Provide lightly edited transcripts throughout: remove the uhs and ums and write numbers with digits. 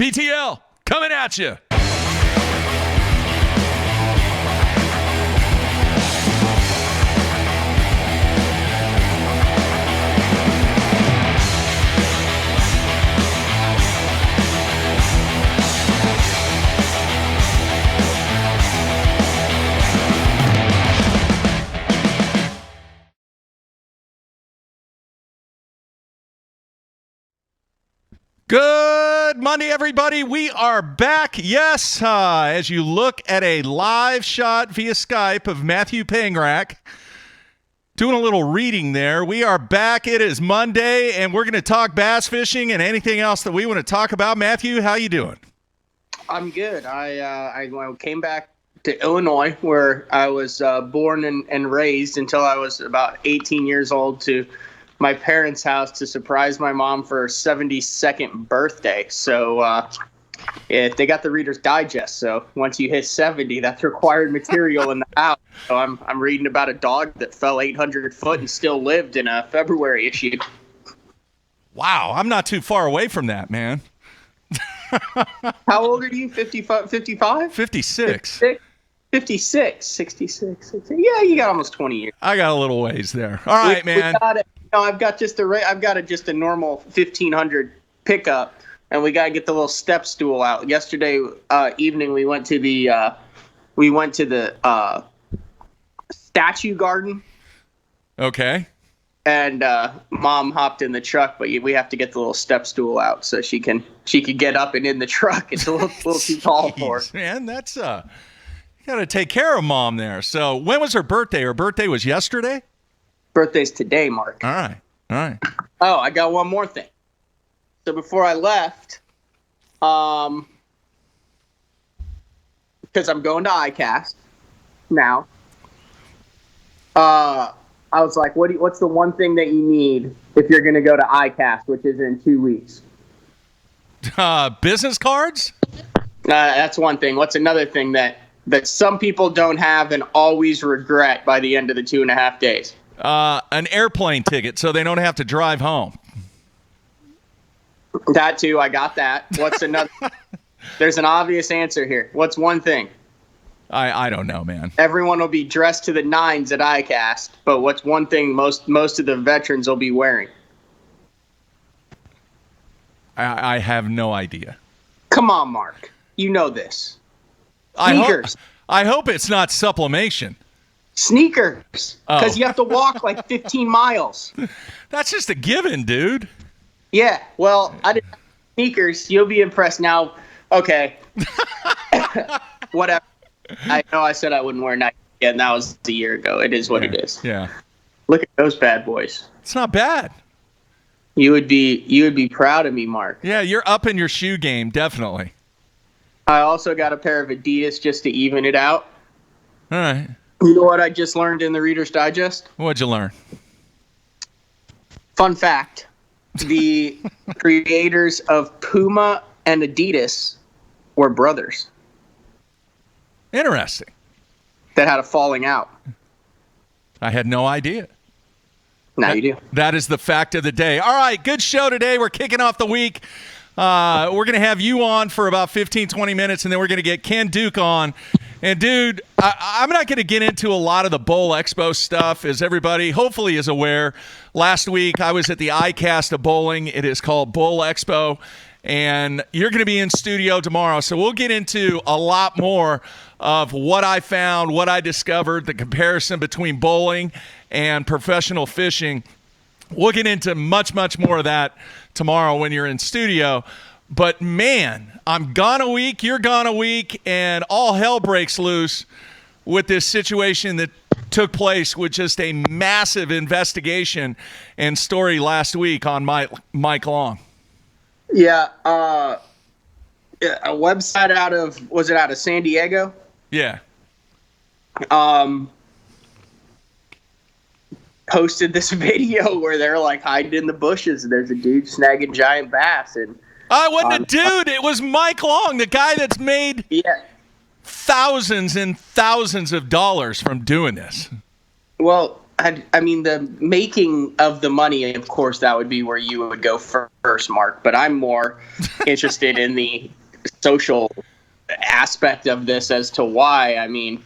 BTL coming at you. Good Monday, everybody. We are back. Yes, as you look at a live shot via Skype of Matthew Pangrak doing a little reading there. We are back. It is Monday, and we're going to talk bass fishing and anything else that we want to talk about. Matthew, how you doing? I'm good. I came back to Illinois, where I was born and raised until I was about 18 years old, to my parents' house to surprise my mom for her 72nd birthday. So they got the Reader's Digest. So once you hit 70, that's required material in the house. So I'm reading about a dog that fell 800 foot and still lived in a February issue. Wow, I'm not too far away from that, man. How old are you? 55? 56. 56, 66. Yeah, you got almost 20 years. I got a little ways there. All right, man. I've got just a normal 1500 pickup, and we got to get the little step stool out. Yesterday evening, we went to the statue garden. Okay. And Mom hopped in the truck, but we have to get the little step stool out so she could get up and in the truck. It's a little too tall for her. Man, that's you got to take care of Mom there. So when was her birthday? Her birthday was yesterday? Birthday's today, Mark. All right. Oh, I got one more thing. So before I left, because I'm going to ICAST now, I was like, what's the one thing that you need if you're going to go to ICAST, which is in 2 weeks? Business cards? That's one thing. What's another thing that some people don't have and always regret by the end of the 2.5 days? An airplane ticket so they don't have to drive home. That too, I got that. What's another? There's an obvious answer here. What's one thing? I don't know, man. Everyone will be dressed to the nines at ICAST, but what's one thing most of the veterans will be wearing? I have no idea. Come on, Mark. You know this. Sneakers. I hope it's not sublimation. Sneakers, because you have to walk like 15 miles. That's just a given, dude. Yeah, well, I didn't have sneakers. You'll be impressed now. Okay. Whatever. I know I said I wouldn't wear Nike, and that was a year ago. It is what it is. Yeah. Look at those bad boys. It's not bad. You would be proud of me, Mark. Yeah, you're up in your shoe game, definitely. I also got a pair of Adidas just to even it out. All right. You know what I just learned in the Reader's Digest? What'd you learn? Fun fact. The creators of Puma and Adidas were brothers. Interesting. That had a falling out. I had no idea. Now you do. That is the fact of the day. All right, good show today. We're kicking off the week. We're going to have you on for about 15, 20 minutes, and then we're going to get Ken Duke on. And, dude, I'm not going to get into a lot of the Bowl Expo stuff, as everybody hopefully is aware. Last week, I was at the ICAST of bowling. It is called Bowl Expo, and you're going to be in studio tomorrow. So we'll get into a lot more of what I found, what I discovered, the comparison between bowling and professional fishing. We'll get into much, much more of that tomorrow when you're in studio. But, man, I'm gone a week, you're gone a week, and all hell breaks loose with this situation that took place with just a massive investigation and story last week on Mike Long. Yeah, a website out of San Diego? Yeah. Posted this video where they're like hiding in the bushes and there's a dude snagging giant bass, and I wasn't a dude. It was Mike Long, the guy that's made thousands and thousands of dollars from doing this. Well, I mean, the making of the money, of course, that would be where you would go first, Mark. But I'm more interested in the social aspect of this as to why. I mean,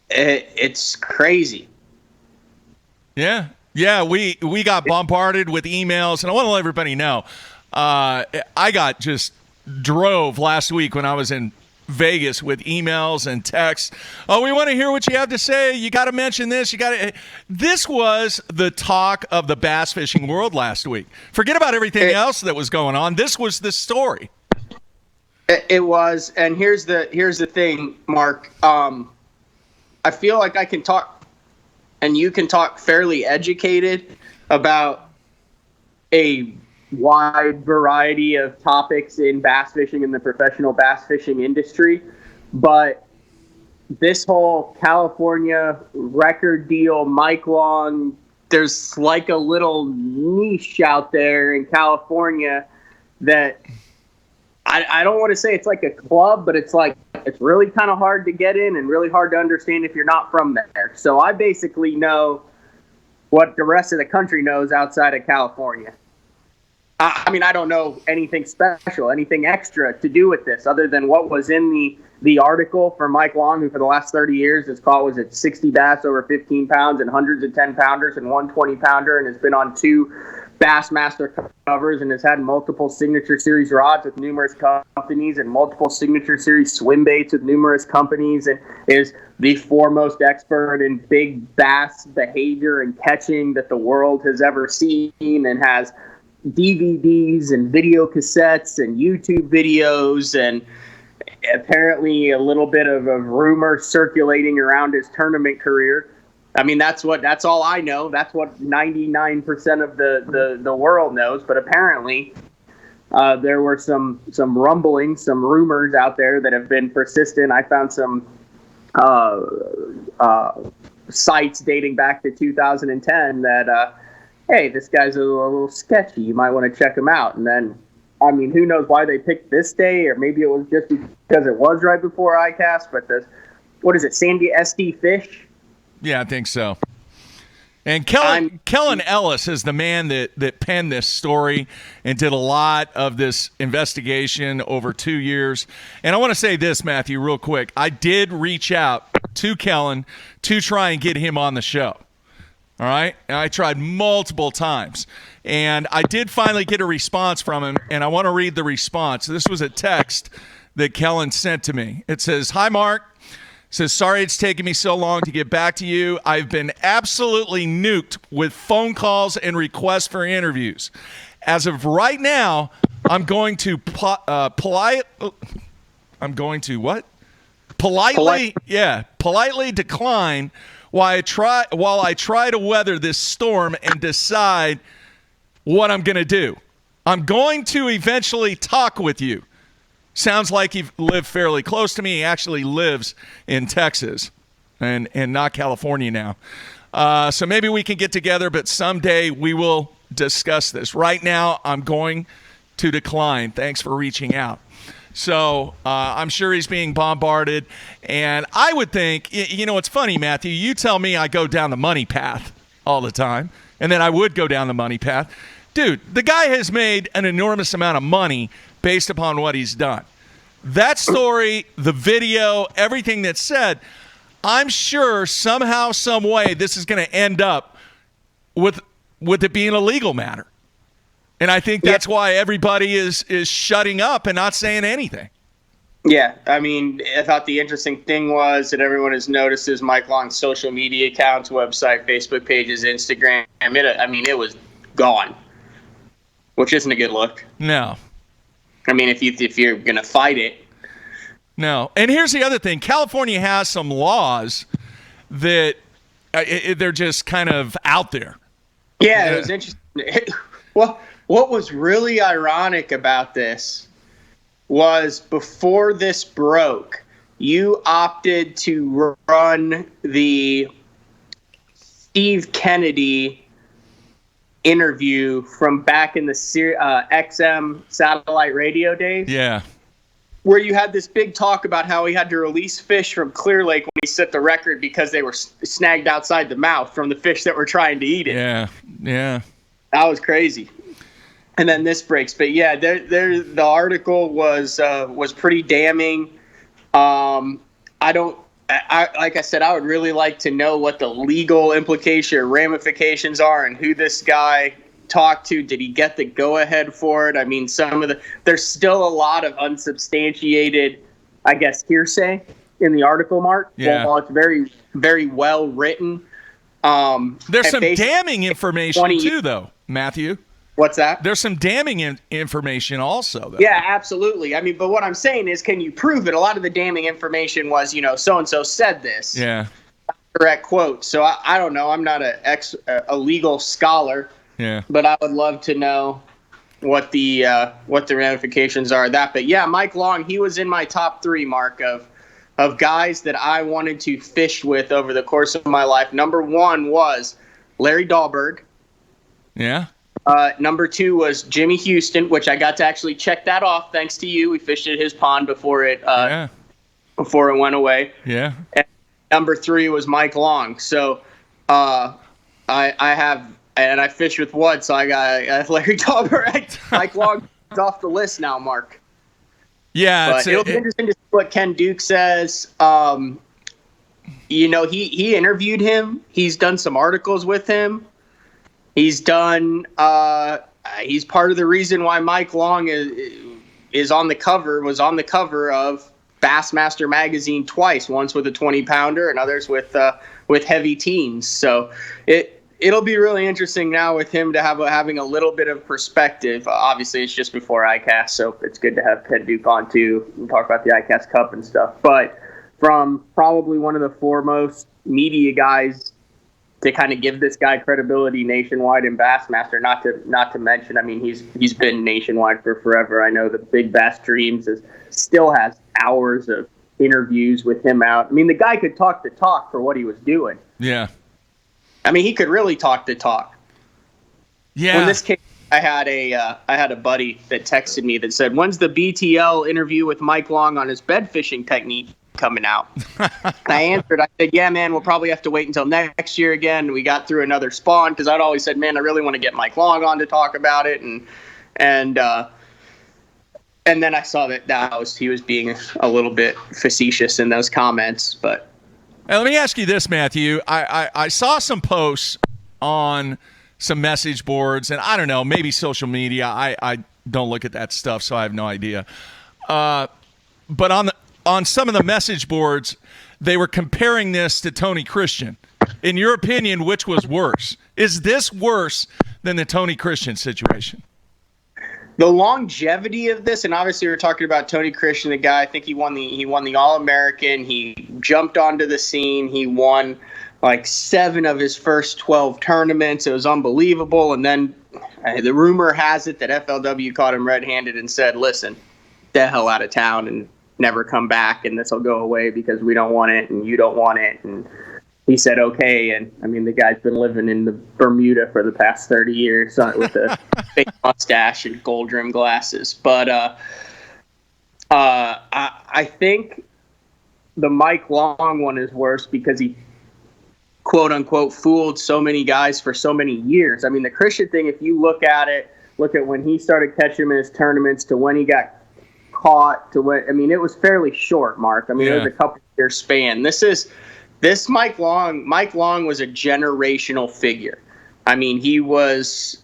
it's crazy. Yeah. Yeah, we got bombarded with emails, and I want to let everybody know, I got just drove last week when I was in Vegas with emails and texts. Oh, we want to hear what you have to say. You got to mention this. This was the talk of the bass fishing world last week. Forget about everything else that was going on. This was the story. It was, and here's the thing, Mark. I feel like I can talk, and you can talk fairly educated about a wide variety of topics in bass fishing and the professional bass fishing industry. But this whole California record deal, Mike Long, there's like a little niche out there in California that I don't want to say it's like a club, but it's really kind of hard to get in and really hard to understand if you're not from there. So I basically know what the rest of the country knows outside of California. I mean, I don't know anything special, anything extra to do with this other than what was in the article for Mike Long, who for the last 30 years has caught, was it 60 bass over 15 pounds and hundreds of 10-pounders and 120-pounder, and has been on 2 Bassmaster covers and has had multiple Signature Series rods with numerous companies and multiple Signature Series swim baits with numerous companies, and is the foremost expert in big bass behavior and catching that the world has ever seen, and has DVDs and video cassettes and YouTube videos, and apparently a little bit of a rumor circulating around his tournament career. I mean, that's all I know. That's what 99% of the world knows. But apparently, there were some rumblings, some rumors out there that have been persistent. I found some sites dating back to 2010 that, hey, this guy's a little sketchy. You might want to check him out. And then, I mean, who knows why they picked this day, or maybe it was just because it was right before ICAST. But what is it, Sandy SD Fish? Yeah, I think so. And Kellen Ellis is the man that penned this story and did a lot of this investigation over 2 years. And I want to say this, Matthew, real quick. I did reach out to Kellen to try and get him on the show. All right? And I tried multiple times. And I did finally get a response from him, and I want to read the response. This was a text that Kellen sent to me. It says, "Hi, Mark. Says, sorry it's taken me so long to get back to you. I've been absolutely nuked with phone calls and requests for interviews. As of right now, I'm going to politely decline while I try to weather this storm and decide what I'm going to do. I'm going to eventually talk with you." Sounds like he lived fairly close to me. He actually lives in Texas and not California now. So maybe we can get together, but someday we will discuss this. Right now, I'm going to decline. Thanks for reaching out. So I'm sure he's being bombarded. And I would think, it's funny, Matthew. You tell me I go down the money path all the time, and then I would go down the money path. Dude, the guy has made an enormous amount of money based upon what he's done. That story, the video, everything that's said, I'm sure somehow, some way, this is going to end up with it being a legal matter. And I think that's why everybody is shutting up and not saying anything. Yeah, I mean, I thought the interesting thing was that everyone has noticed is Mike Long's social media accounts, website, Facebook pages, Instagram. It was gone, which isn't a good look. No. I mean, if you're going to fight it. No. And here's the other thing. California has some laws that they're just kind of out there. Yeah, it was interesting. Well, what was really ironic about this was before this broke, you opted to run the Steve Kennedy interview from back in the XM satellite radio days. Yeah. where you had this big talk about how he had to release fish from Clear Lake when he set the record because they were snagged outside the mouth from the fish that were trying to eat it. Yeah. That was crazy. And then this breaks, but yeah, the article was pretty damning. Like I said, I would really like to know what the legal implication or ramifications are and who this guy talked to. Did he get the go-ahead for it? I mean, there's still a lot of unsubstantiated, I guess, hearsay in the article, Mark. Yeah. While it's very, very well written. There's some damning information too, though, Matthew. What's that? There's some damning information also, though. Yeah, absolutely. I mean, but what I'm saying is, can you prove it? A lot of the damning information was, so-and-so said this. Yeah. Direct quote. So I don't know. I'm not a legal scholar. Yeah. But I would love to know what the ramifications are of that. But yeah, Mike Long, he was in my top 3, Mark, of guys that I wanted to fish with over the course of my life. Number 1 was Larry Dahlberg. Yeah. Number 2 was Jimmy Houston, which I got to actually check that off thanks to you. We fished at his pond before it went away. Yeah. And number 3 was Mike Long. So I fished with Wood, so I got Larry Dahlberg. Mike Long is off the list now, Mark. Yeah. But it'll be interesting to see what Ken Duke says. He interviewed him. He's done some articles with him. He's done. He's part of the reason why Mike Long was on the cover of Bassmaster magazine twice. Once with a 20-pounder, and others with heavy teens. So it'll be really interesting now with him to having a little bit of perspective. Obviously, it's just before ICAST, so it's good to have Ken Duke on too and talk about the ICAST Cup and stuff. But from probably one of the foremost media guys to kind of give this guy credibility nationwide in Bassmaster, not to mention, I mean, he's been nationwide for forever. I know the Big Bass Dreams still has hours of interviews with him out. I mean, the guy could talk the talk for what he was doing. Yeah. I mean, he could really talk the talk. Yeah. When this came, I had a buddy that texted me that said, "When's the BTL interview with Mike Long on his bed fishing technique coming out?" I answered, I said, "Yeah, man, we'll probably have to wait until next year again." We got through another spawn because I'd always said, "Man, I really want to get Mike Long on to talk about it," and then I saw that he was being a little bit facetious in those comments, but. Hey, let me ask you this, Matthew. I saw some posts on some message boards, and I don't know, maybe social media. I don't look at that stuff, so I have no idea. But on some of the message boards, they were comparing this to Tony Christian. In your opinion, which was worse? Is this worse than the Tony Christian situation? The longevity of this, and obviously we're talking about Tony Christian, the guy. I think he won the All-American. He jumped onto the scene. He won like 7 of his first 12 tournaments. It was unbelievable. And then the rumor has it that FLW caught him red-handed and said, "Listen, get the hell out of town and never come back, and this will go away because we don't want it and you don't want it." And he said, "Okay." And I mean, the guy's been living in the Bermuda for the past 30 years with a fake mustache and gold rimmed glasses. But I think the Mike Long one is worse because he, quote unquote, fooled so many guys for so many years. I mean, the Christian thing, if you look at when he started catching him in his tournaments to when he got caught to when, I mean, it was fairly short, Mark. I mean, It was a couple year span. This Mike Long was a generational figure. I mean, he was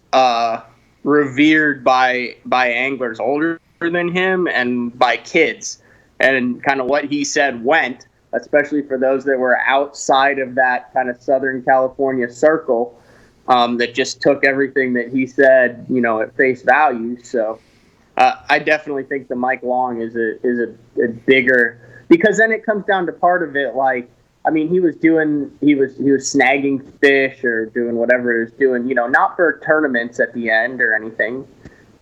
revered by anglers older than him and by kids. And kind of what he said went, especially for those that were outside of that kind of Southern California circle, that just took everything that he said, at face value. So I definitely think the Mike Long is a bigger, because then it comes down to part of it, like, I mean, he was snagging fish or doing whatever he was doing, not for tournaments at the end or anything.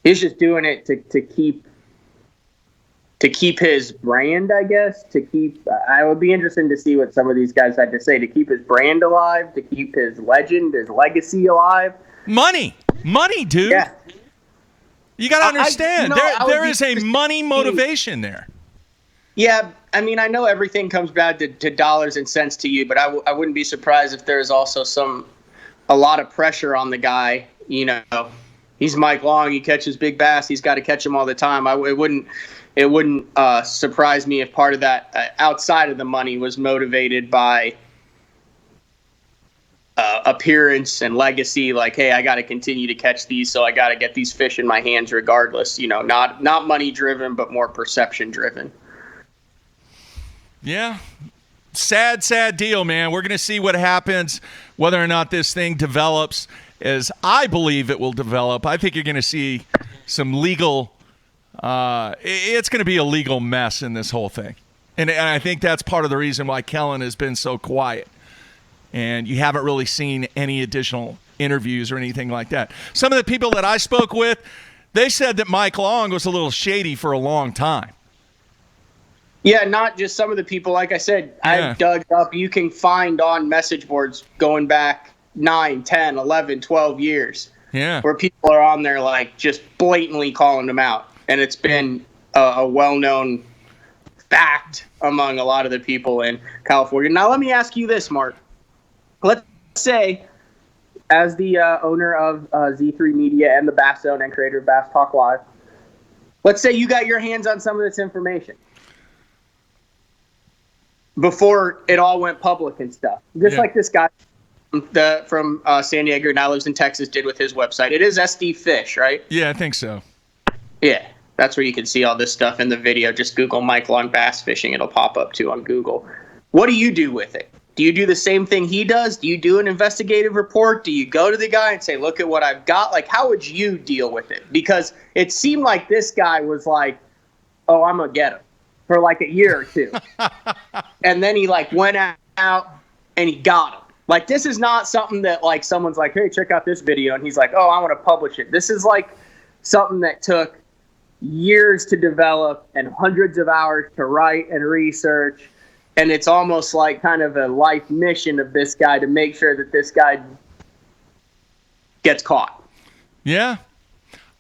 He's just doing it to keep his brand, I guess. I would be interested to see what some of these guys had to say, to keep his brand alive, to keep his legend, his legacy alive. Money, dude. Yeah. You got to understand, there is a money motivation there. Yeah, I mean, I know everything comes back to dollars and cents to you, but I wouldn't be surprised if there's also a lot of pressure on the guy. You know, he's Mike Long. He catches big bass. He's got to catch them all the time. It wouldn't surprise me if part of that outside of the money was motivated by appearance and legacy. Like, hey, I got to continue to catch these, so I got to get these fish in my hands regardless. You know, not money driven, but more perception driven. Yeah. Sad deal, man. We're going to see what happens, whether or not this thing develops as I believe it will develop. I think you're going to see some legal it's going to be a legal mess in this whole thing. And I think that's part of the reason why Kellen has been so quiet. And you haven't really seen any additional interviews or anything like that. Some of the people that I spoke with, they said that Mike Long was a little shady for a long time. Yeah, not just some of the people. Like I said, Yeah. I've dug up. You can find on message boards going back 9, 10, 11, 12 years. Yeah. Where people are on there like just blatantly calling them out. And it's been a well-known fact among a lot of the people in California. Now, let me ask you this, Mark. Let's say, as the owner of Z3 Media and the Bass Zone and creator of Bass Talk Live, let's say you got your hands on some of this information before it all went public and stuff. Just like this guy from San Diego, now lives in Texas, did with his website. It is SD Fish, right? Yeah, I think so. Yeah, that's where you can see all this stuff in the video. Just Google Mike Long bass fishing. It'll pop up too on Google. What do you do with it? Do you do the same thing he does? Do you do an investigative report? Do you go to the guy and say, look at what I've got? Like, how would you deal with it? Because it seemed like this guy was like, oh, I'm going to get him for like a year or two. And then he like went out and he got him. Like, this is not something that like someone's like, hey, check out this video. And he's like, oh, I want to publish it. This is like something that took years to develop and hundreds of hours to write and research. And it's almost like kind of a life mission of this guy to make sure that this guy gets caught. Yeah.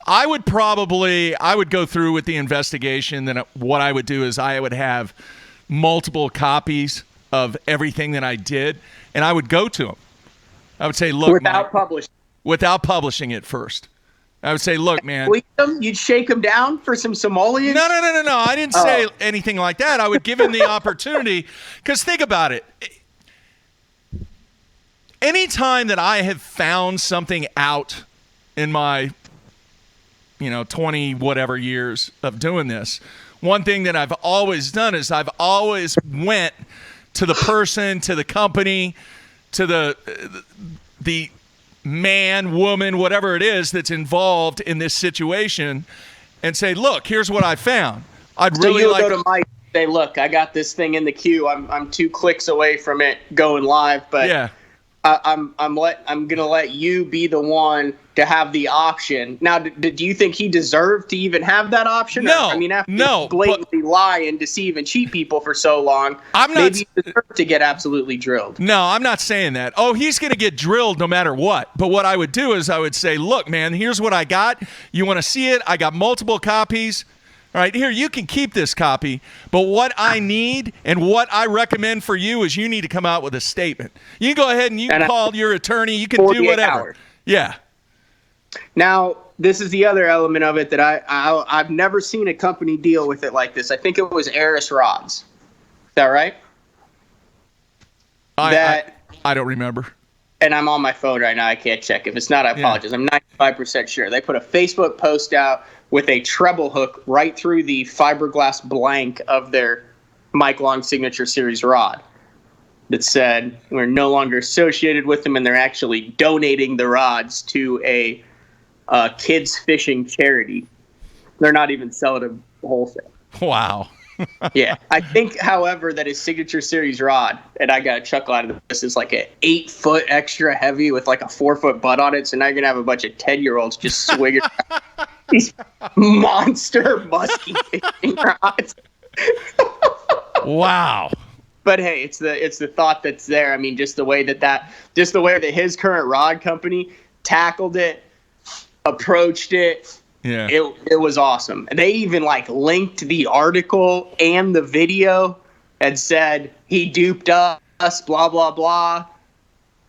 I would go through with the investigation. Then what I would do is I would have multiple copies of everything that I did, and I would go to him. I would say, look, without publishing it first. I would say, look, man. You'd shake him down for some simoleons? No. I didn't say anything like that. I would give him the opportunity. Because think about it. Anytime that I have found something out in my, 20 whatever years of doing this, one thing that I've always done is I've always went to the person, to the company, to the man, woman, whatever it is that's involved in this situation, and say, look, here's what I found. I'd really like go to Mike and say, look, I got this thing in the queue. I'm 2 clicks away from it going live, but yeah. I'm gonna let you be the one to have the option. Now, do you think he deserved to even have that option? No, after blatantly lie and deceive and cheat people for so long, maybe he deserved to get absolutely drilled. No, I'm not saying that. Oh, he's going to get drilled no matter what. But what I would do is I would say, look, man, here's what I got. You want to see it? I got multiple copies. All right, here, you can keep this copy, but what I need and what I recommend for you is you need to come out with a statement. You can go ahead and you can call your attorney. You can do whatever. Hours. Yeah. Now, this is the other element of it that I've never seen a company deal with it like this. I think it was Eris Rods. Is that right? I don't remember. And I'm on my phone right now. I can't check. If it's not, I apologize. I'm 95% sure. They put a Facebook post out with a treble hook right through the fiberglass blank of their Mike Long Signature Series rod that said, we're no longer associated with them, and they're actually donating the rods to a kids fishing charity. They're not even selling them wholesale. Wow. Yeah. I think, however, that his Signature Series rod, and I got a chuckle out of this, is like an 8-foot extra heavy with like a 4-foot butt on it. So now you're going to have a bunch of 10-year-olds just swinging these monster musky fishing rods. Wow. But hey, it's the thought that's there. I mean, just the way that his current rod company tackled it, approached it, Yeah. It was awesome. And they even like linked the article and the video and said he duped us, blah, blah, blah.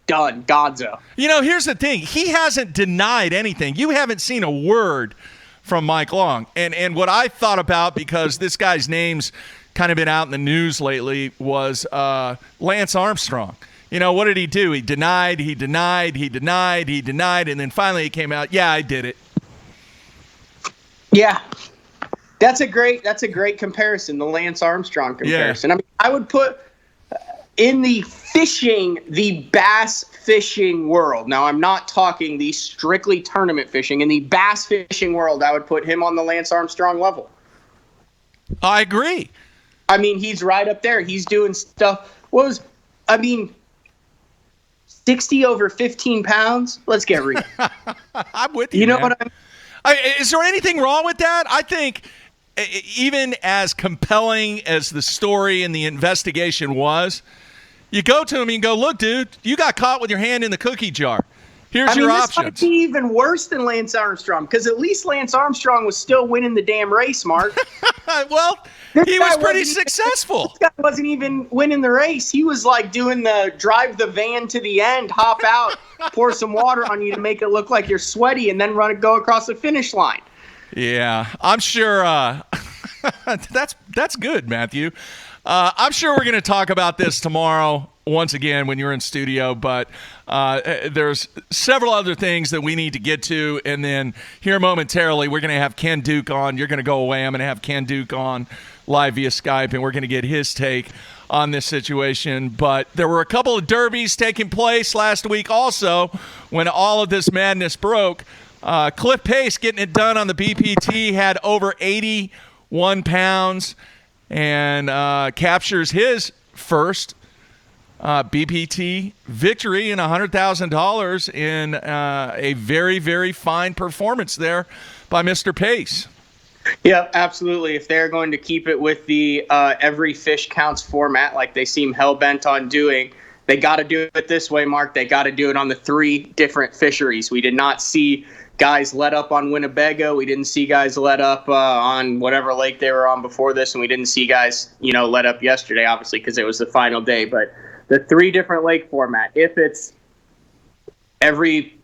Done. Gonzo. You know, here's the thing. He hasn't denied anything. You haven't seen a word from Mike Long. And what I thought about, because this guy's name's kind of been out in the news lately, was Lance Armstrong. You know, what did he do? He denied, and then finally it came out, yeah, I did it. Yeah. That's a great comparison, the Lance Armstrong comparison. Yeah. I mean, I would put in the bass fishing world. Now, I'm not talking the strictly tournament fishing. In the bass fishing world, I would put him on the Lance Armstrong level. I agree. I mean, he's right up there. He's doing stuff. 60 over 15 pounds? Let's get real. I'm with you, You know man. what I mean? Is there anything wrong with that? I think even as compelling as the story and the investigation was, you go to him and you go, look, dude, you got caught with your hand in the cookie jar. Here's your options. This might be even worse than Lance Armstrong, because at least Lance Armstrong was still winning the damn race, Mark. Well, he was pretty successful. This guy wasn't even winning the race. He was like doing the drive the van to the end, hop out, pour some water on you to make it look like you're sweaty, and then go across the finish line. Yeah, I'm sure that's good, Matthew. I'm sure we're going to talk about this tomorrow once again when you're in studio, but there's several other things that we need to get to, and then here momentarily we're going to have Ken Duke on. You're going to go away. I'm going to have Ken Duke on live via Skype, and we're going to get his take on this situation. But there were a couple of derbies taking place last week also when all of this madness broke. Cliff Pace getting it done on the BPT, had over 81 pounds and captures his first BPT victory and $100,000 in a very, very fine performance there by Mr. Pace. Yeah, absolutely. If they're going to keep it with the every fish counts format like they seem hell-bent on doing, they got to do it this way, Mark. They got to do it on the 3 different fisheries. We did not see guys let up on Winnebago. We didn't see guys let up on whatever lake they were on before this, and we didn't see guys, let up yesterday, obviously, because it was the final day. But the 3 different lake format, if it's everything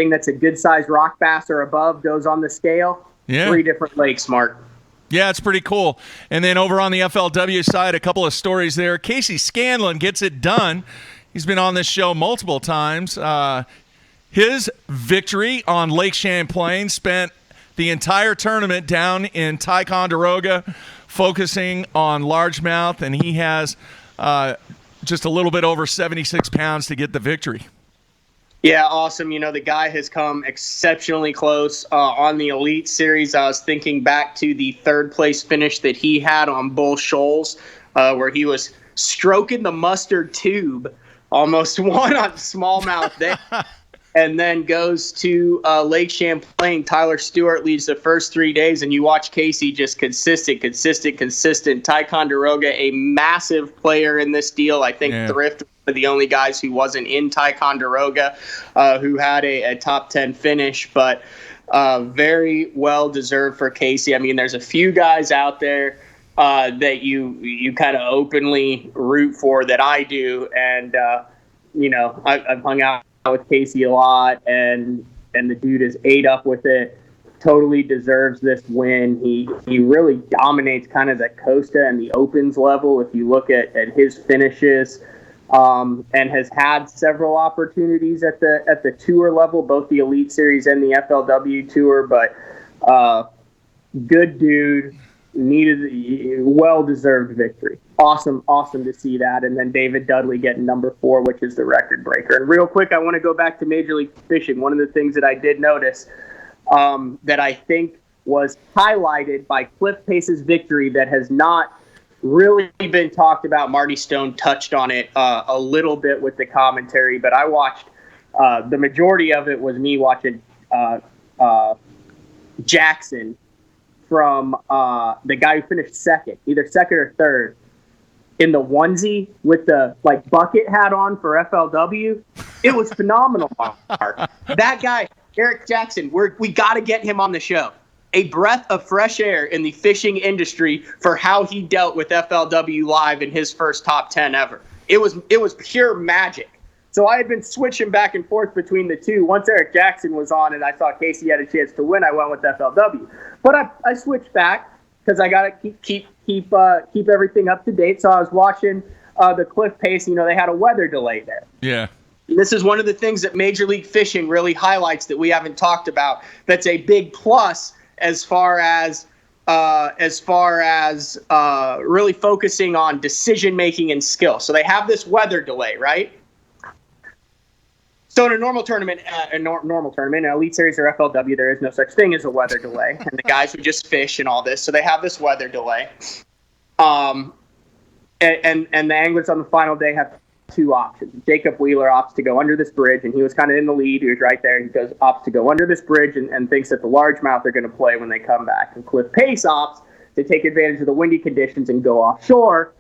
that's a good-sized rock bass or above goes on the scale, 3 different lakes, Mark. Yeah, it's pretty cool. And then over on the FLW side, a couple of stories there. Casey Scanlon gets it done. He's been on this show multiple times. His victory on Lake Champlain, spent the entire tournament down in Ticonderoga focusing on largemouth, and he has just a little bit over 76 pounds to get the victory. Yeah, awesome. The guy has come exceptionally close on the Elite Series. I was thinking back to the 3rd place finish that he had on Bull Shoals, where he was stroking the mustard tube, almost won on smallmouth there. And then goes to Lake Champlain. Tyler Stewart leads the first 3 days, and you watch Casey just consistent. Ticonderoga, a massive player in this deal. I think Thrift were the only guys who wasn't in Ticonderoga who had a top 10 finish, but very well deserved for Casey. I mean, there's a few guys out there that you kind of openly root for that I do, and I've hung out with Casey a lot, and the dude is ate up with it. Totally deserves this win. He really dominates kind of the Costa and the Opens level if you look at his finishes, and has had several opportunities at the tour level, both the Elite Series and the FLW Tour. But good dude, well-deserved victory. Awesome to see that. And then David Dudley getting number 4, which is the record breaker. And real quick, I want to go back to Major League Fishing. One of the things that I did notice that I think was highlighted by Cliff Pace's victory that has not really been talked about. Marty Stone touched on it a little bit with the commentary, but I watched the majority of it was me watching Jackson from the guy who finished second, either second or third, in the onesie with the bucket hat on for FLW. It was phenomenal, Mark. That guy, Eric Jackson, we got to get him on the show. A breath of fresh air in the fishing industry for how he dealt with FLW Live in his first top 10 ever. It was pure magic. So I had been switching back and forth between the two. Once Eric Jackson was on and I saw Casey had a chance to win, I went with FLW. But I switched back because I got to keep everything up to date. So I was watching the Cliff Pace. You know, they had a weather delay there. Yeah. And this is one of the things that Major League Fishing really highlights that we haven't talked about. That's a big plus as far as really focusing on decision making and skill. So they have this weather delay, right? So in a normal tournament, an Elite Series or FLW, there is no such thing as a weather delay, and the guys would just fish and all this. So they have this weather delay, and the anglers on the final day have two options. Jacob Wheeler opts to go under this bridge, and he was kind of in the lead. He was right there. He opts to go under this bridge and thinks that the largemouth are going to play when they come back. And Cliff Pace opts to take advantage of the windy conditions and go offshore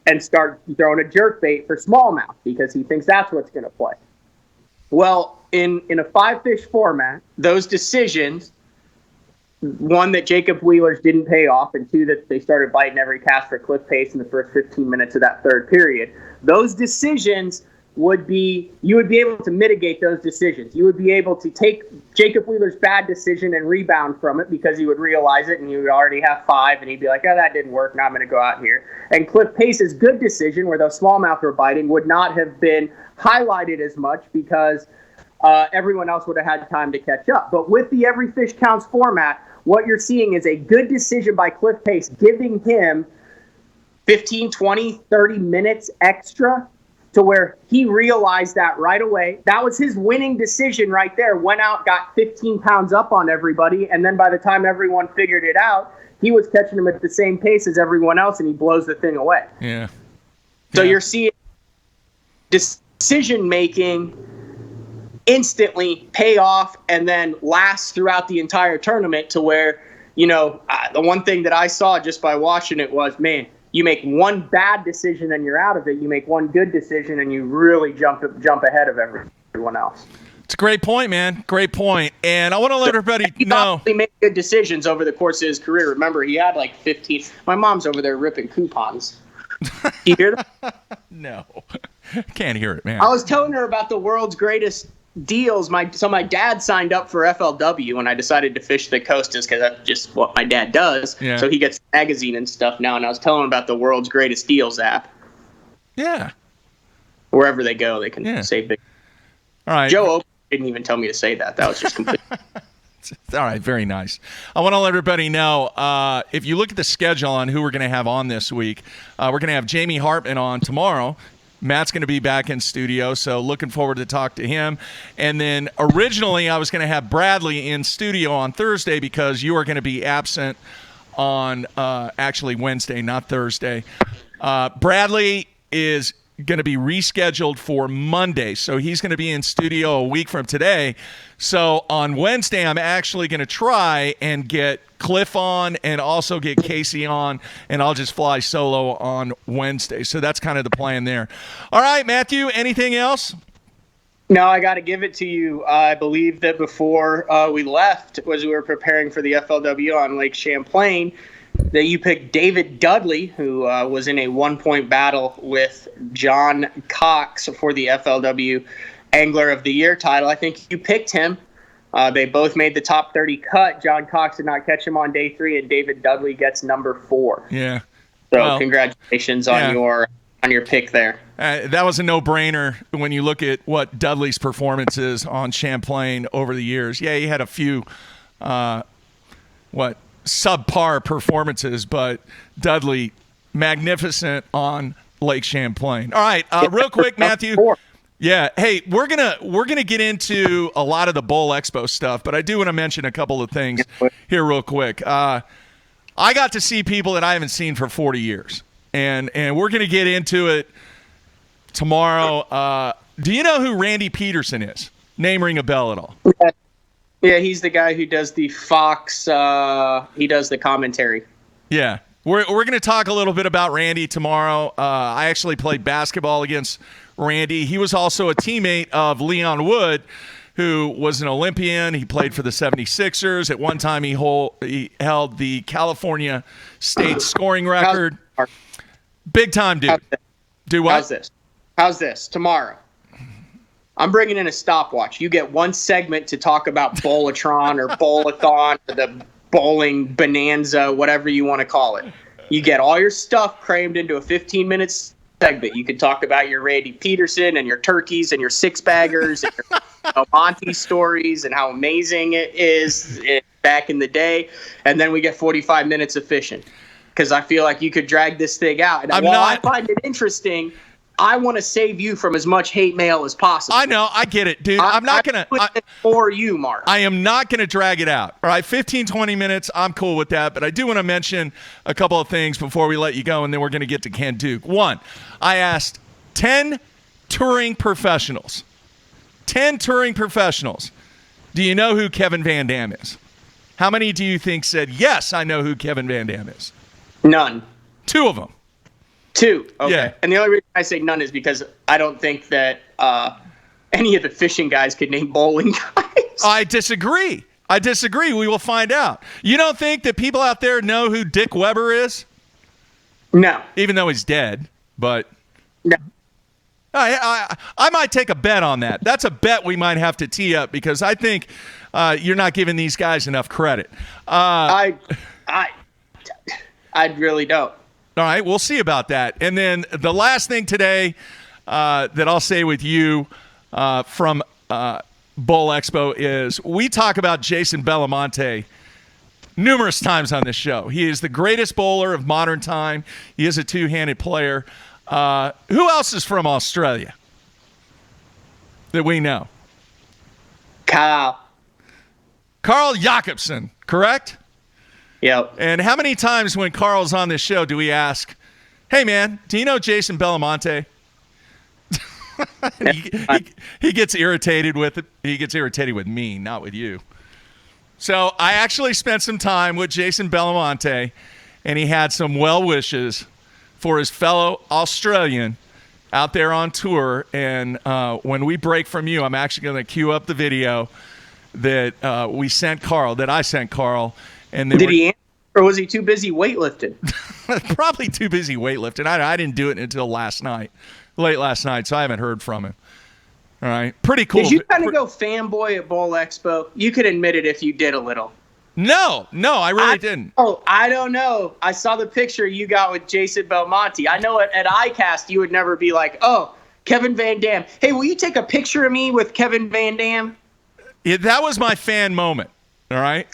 and start throwing a jerkbait for smallmouth because he thinks that's what's going to play. Well, in a 5-fish format, those decisions, one, that Jacob Wheeler's didn't pay off, and two, that they started biting every cast for Cliff Pace in the first 15 minutes of that third period. Those decisions you would be able to mitigate those decisions. You would be able to take Jacob Wheeler's bad decision and rebound from it because he would realize it and he would already have 5 and he'd be like, oh, that didn't work. Now I'm going to go out here. And Cliff Pace's good decision, where those smallmouth were biting, would not have been highlighted as much because everyone else would have had time to catch up. But with the Every Fish Counts format, what you're seeing is a good decision by Cliff Pace, giving him 15, 20, 30 minutes extra to where he realized that right away. That was his winning decision right there. Went out, got 15 pounds up on everybody, and then by the time everyone figured it out, he was catching them at the same pace as everyone else, and he blows the thing away. Yeah. So you're seeing decision-making instantly pay off and then last throughout the entire tournament to where, you know, the one thing that I saw just by watching it was, man, you make one bad decision and you're out of it. You make one good decision and you really jump ahead of everyone else. It's a great point, man. Great point. And I want to let everybody know. He made good decisions over the course of his career. Remember, he had like 15. My mom's over there ripping coupons. You hear that? No. Can't hear it, man. I was telling her about the world's greatest deals. My dad signed up for FLW when I decided to fish the coast, just because that's just what my dad does. Yeah. So he gets a magazine and stuff now, and I was telling him about the world's greatest deals app. Yeah. Wherever they go, they can say big. All right. Joe Oak didn't even tell me to say that. That was just complete. All right, very nice. I want to let everybody know, if you look at the schedule on who we're going to have on this week, we're going to have Jamie Hartman on tomorrow. Matt's going to be back in studio, so looking forward to talk to him. And then originally I was going to have Bradley in studio on Thursday because you are going to be absent on actually Wednesday, not Thursday. Bradley is going to be rescheduled for Monday, so he's going to be in studio a week from today. So on Wednesday, I'm actually going to try and get Cliff on and also get Casey on, and I'll just fly solo on Wednesday. So that's kind of the plan there. All right, Matthew, anything else? No, I got to give it to you. I believe that before we left, as we were preparing for the FLW on Lake Champlain, that you picked David Dudley, who was in a 1-point battle with John Cox for the FLW Angler of the Year title. I think you picked him. They both made the top 30 cut. John Cox did not catch him on day 3, and David Dudley gets number 4. Yeah. So congratulations on your pick there. That was a no-brainer when you look at what Dudley's performance is on Champlain over the years. Yeah, he had a few subpar performances, but Dudley, magnificent on Lake Champlain. All right, real quick, Matthew. Yeah, hey, we're gonna get into a lot of the Bowl Expo stuff, but I do want to mention a couple of things here real quick. I got to see people that I haven't seen for 40 years, and we're gonna get into it tomorrow. Do you know who Randy Peterson is? Name ring a bell at all? Yeah, he's the guy who does the Fox. He does the commentary. Yeah, we're going to talk a little bit about Randy tomorrow. I actually played basketball against Randy. He was also a teammate of Leon Wood, who was an Olympian. He played for the 76ers. At one time, he held the California State scoring record. Big time, dude. Do what? How's this? Tomorrow, I'm bringing in a stopwatch. You get one segment to talk about Bowlatron or Bowlathon or the bowling bonanza, whatever you want to call it. You get all your stuff crammed into a 15-minute segment. You can talk about your Randy Peterson and your turkeys and your six-baggers and your Monty stories and how amazing it is back in the day. And then we get 45 minutes of fishing because I feel like you could drag this thing out. And while I find it interesting, I want to save you from as much hate mail as possible. I know. I get it, dude. I'm not going to. For you, Mark. I am not going to drag it out. All right, 15, 20 minutes. I'm cool with that. But I do want to mention a couple of things before we let you go, and then we're going to get to Ken Duke. One, I asked 10 touring professionals. 10 touring professionals. Do you know who Kevin Van Dam is? How many do you think said, yes, I know who Kevin Van Dam is? None. 2 of them. 2. Okay. Yeah. And the only reason I say none is because I don't think that any of the fishing guys could name bowling guys. I disagree. We will find out. You don't think that people out there know who Dick Weber is? No. Even though he's dead, but no. I might take a bet on that. That's a bet we might have to tee up because I think you're not giving these guys enough credit. I really don't. All right, we'll see about that. And then the last thing today that I'll say with you from Bowl Expo is we talk about Jason Belmonte numerous times on this show. He is the greatest bowler of modern time. He is a two-handed player. Who else is from Australia that we know? Carl Jacobson, correct? Yep. And how many times when Carl's on this show do we ask, hey, man, do you know Jason Belmonte? he gets irritated with it. He gets irritated with me, not with you. So I actually spent some time with Jason Belmonte, and he had some well wishes for his fellow Australian out there on tour. And when we break from you, I'm actually going to cue up the video that I sent Carl. And did he answer, or was he too busy weightlifting? Probably too busy weightlifting. I didn't do it until late last night, so I haven't heard from him. All right, pretty cool. Did you kind of go fanboy at Bowl Expo? You could admit it if you did a little. No, I really didn't. Oh, I don't know. I saw the picture you got with Jason Belmonte. I know at ICAST you would never be like, oh, Kevin Van Dam. Hey, will you take a picture of me with Kevin Van Dam? Yeah, that was my fan moment. All right,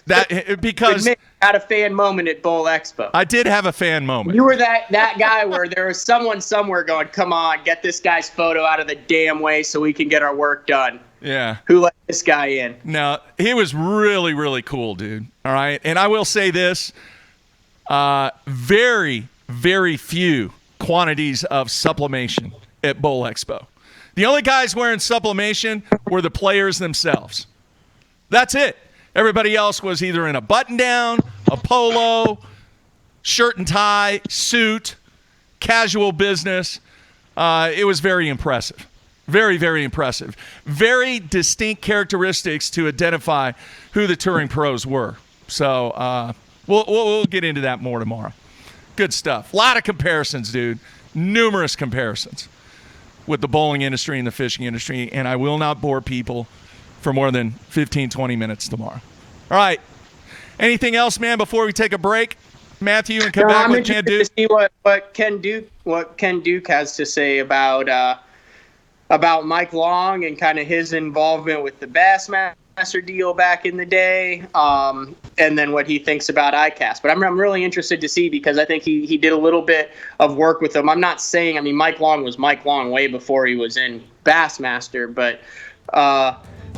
because I had a fan moment at Bowl Expo. I did have a fan moment. You were that guy where there was someone somewhere going, "Come on, get this guy's photo out of the damn way so we can get our work done." Yeah. Who let this guy in? No, he was really, really cool, dude. All right, and I will say this: very, very few quantities of sublimation at Bowl Expo. The only guys wearing sublimation were the players themselves. That's it. Everybody else was either in a button-down, a polo, shirt and tie, suit, casual business. It was very impressive. Very, very impressive. Very distinct characteristics to identify who the touring pros were. So we'll get into that more tomorrow. Good stuff. A lot of comparisons, dude. Numerous comparisons with the bowling industry and the fishing industry, and I will not bore people for more than 15, 20 minutes tomorrow. All right. Anything else, man, before we take a break? Matthew, and come back with Ken Duke. To see what Ken Duke has to say about Mike Long and kind of his involvement with the Bassmaster deal back in the day, and then what he thinks about ICAST. But I'm really interested to see because I think he did a little bit of work with them. I'm not saying, Mike Long was Mike Long way before he was in Bassmaster, but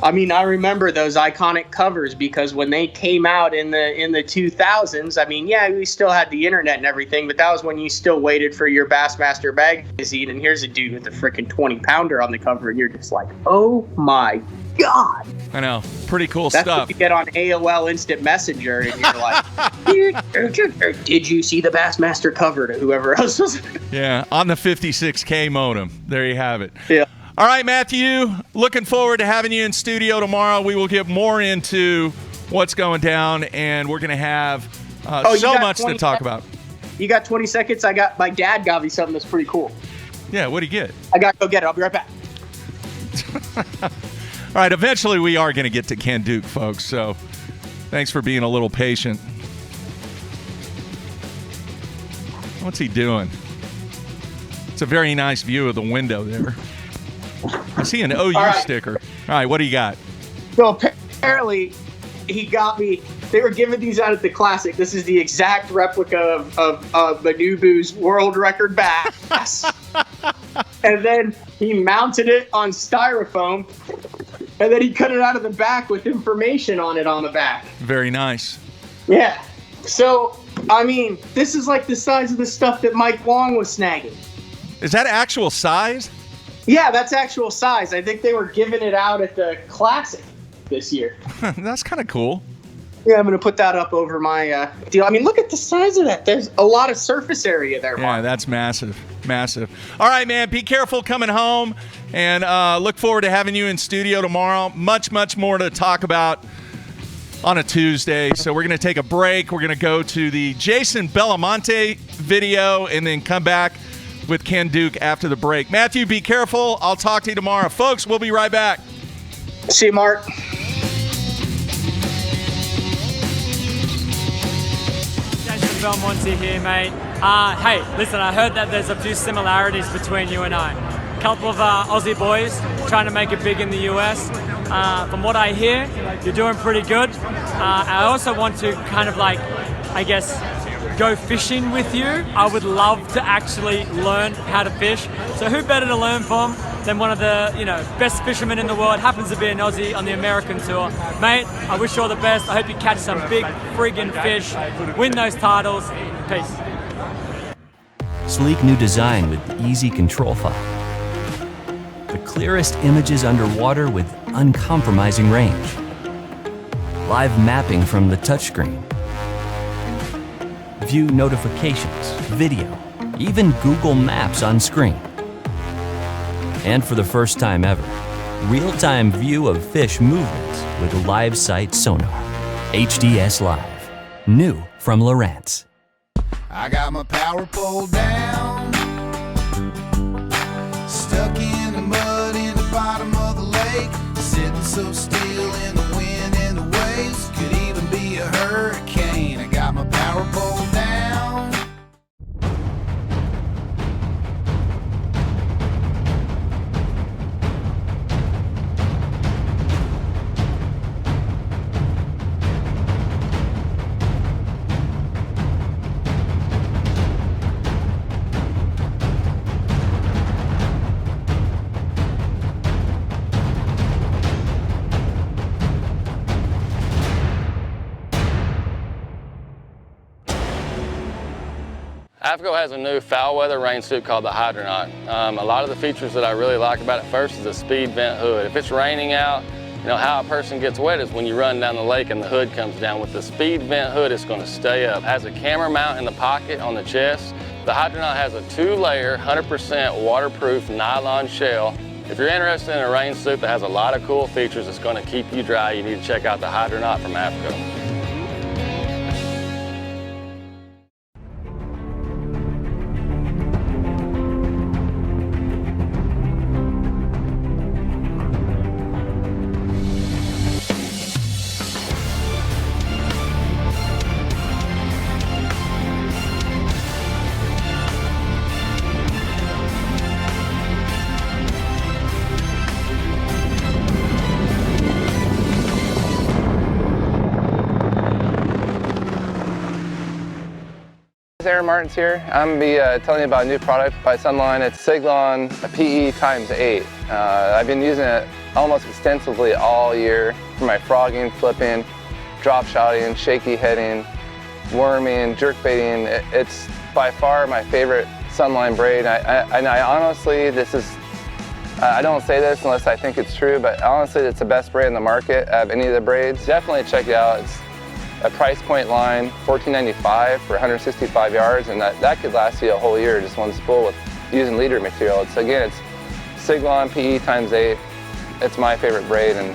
I remember those iconic covers because when they came out in the 2000s, we still had the internet and everything, but that was when you still waited for your Bassmaster magazine, and here's a dude with a freaking 20-pounder on the cover, and you're just like, oh my God. I know. Pretty cool That's stuff. What you get on AOL Instant Messenger, and you're like, did you see the Bassmaster cover to whoever else was? Yeah, on the 56K modem. There you have it. Yeah. All right, Matthew, looking forward to having you in studio tomorrow. We will get more into what's going down, and we're going to have so much to talk about. You got 20 seconds? My dad got me something that's pretty cool. Yeah, what'd he get? I got to go get it. I'll be right back. All right, eventually we are going to get to Ken Duke, folks, so thanks for being a little patient. What's he doing? It's a very nice view of the window there. I see an OU sticker. All right, what do you got? So apparently he got me, they were giving these out at the Classic. This is the exact replica of Manubu's world record bass. And then he mounted it on styrofoam, and then he cut it out of the back with information on it on the back. Very nice. Yeah. So, I mean, this is like the size of the stuff that Mike Long was snagging. Is that actual size? Yeah, that's actual size. I think they were giving it out at the Classic this year. That's kind of cool. Yeah, I'm going to put that up over my deal. I mean, look at the size of that. There's a lot of surface area there, Mark. Yeah, that's massive. Massive. All right, man, be careful coming home, and look forward to having you in studio tomorrow. Much, much more to talk about on a Tuesday. So we're going to take a break. We're going to go to the Jason Bellamonte video and then come back with Ken Duke after the break. Matthew, be careful. I'll talk to you tomorrow. Folks, we'll be right back. See you, Mark. Jason Belmonte here, mate. Hey, listen, I heard that there's a few similarities between you and I. A couple of Aussie boys trying to make it big in the US. From what I hear, you're doing pretty good. I also want to kind of like, I guess, go fishing with you. I would love to actually learn how to fish. So who better to learn from than one of the best fishermen in the world? Happens to be an Aussie on the American tour. Mate, I wish you all the best. I hope you catch some big friggin' fish, win those titles. Peace. Sleek new design with easy control file. The clearest images underwater with uncompromising range. Live mapping from the touchscreen. View notifications, video, even Google Maps on screen. And for the first time ever, real-time view of fish movements with live sight sonar. HDS Live. New from Lowrance. I got my power pole down, stuck in the mud in the bottom of the lake, sitting so still in the wind and the waves, could even be a hurricane. I got my power pole down. AFCO has a new foul weather rain suit called the Hydronaut. A lot of the features that I really like about it first is the speed vent hood. If it's raining out, how a person gets wet is when you run down the lake and the hood comes down. With the speed vent hood, it's going to stay up. It has a camera mount in the pocket on the chest. The Hydronaut has a 2-layer, 100% waterproof nylon shell. If you're interested in a rain suit that has a lot of cool features that's going to keep you dry, you need to check out the Hydronaut from AFCO. Aaron Martins here. I'm going to be telling you about a new product by Sunline. It's Siglon PE x8. I've been using it almost extensively all year for my frogging, flipping, drop shotting, shaky heading, worming, jerk baiting. It's by far my favorite Sunline braid. I honestly, I don't say this unless I think it's true, but honestly it's the best braid in the market of any of the braids. Definitely check it out. It's a price point line, $14.95 for 165 yards, and that could last you a whole year, just one spool with using leader material. It's Siglon PE times 8. It's my favorite braid, and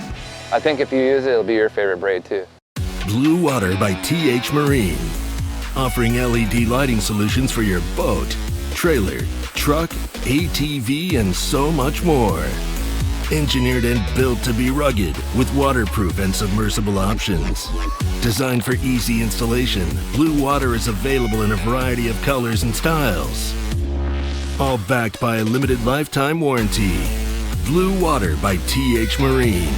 I think if you use it, it'll be your favorite braid too. Blue Water by TH Marine, offering LED lighting solutions for your boat, trailer, truck, ATV, and so much more. Engineered and built to be rugged with waterproof and submersible options. Designed for easy installation, Blue Water is available in a variety of colors and styles. All backed by a limited lifetime warranty. Blue Water by TH Marine.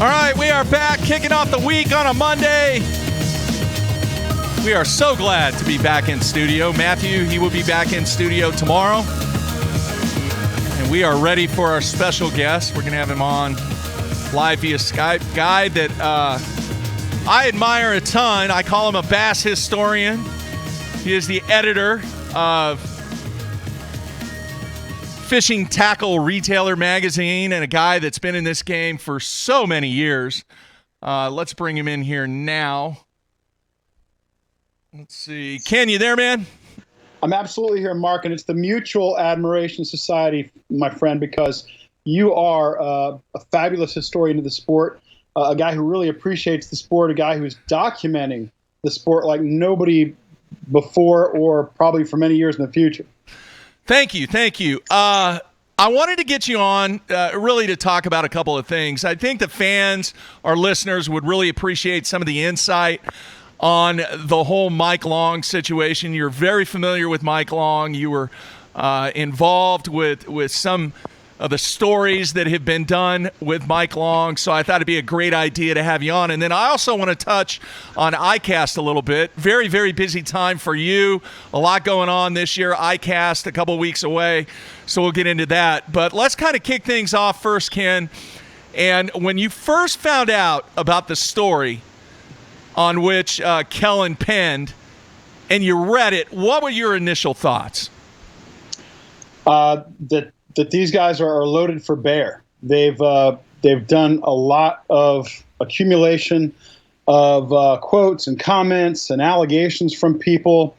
All right, we are back, kicking off the week on a Monday. We are so glad to be back in studio. Matthew, he will be back in studio tomorrow. And we are ready for our special guest. We're going to have him on live via Skype. Guy that I admire a ton. I call him a bass historian. He is the editor of Fishing Tackle Retailer magazine and a guy that's been in this game for so many years. Let's bring him in here now. Let's see. Ken, you there, man? I'm absolutely here, Mark, and it's the Mutual Admiration Society, my friend, because you are a fabulous historian of the sport, a guy who really appreciates the sport, a guy who's documenting the sport like nobody before or probably for many years in the future. Thank you. Thank you. I wanted to get you on really to talk about a couple of things. I think the fans, our listeners, would really appreciate some of the insight on the whole Mike Long situation. You're very familiar with Mike Long. You were involved with some of the stories that have been done with Mike Long, so I thought it'd be a great idea to have you on. And then I also want to touch on ICAST a little bit. Very, very busy time for you. A lot going on this year. ICAST a couple weeks away, so we'll get into that. But let's kind of kick things off first, Ken. And when you first found out about the story on which Kellen penned, and you read it, what were your initial thoughts? That these guys are loaded for bear. They've done a lot of accumulation of quotes and comments and allegations from people,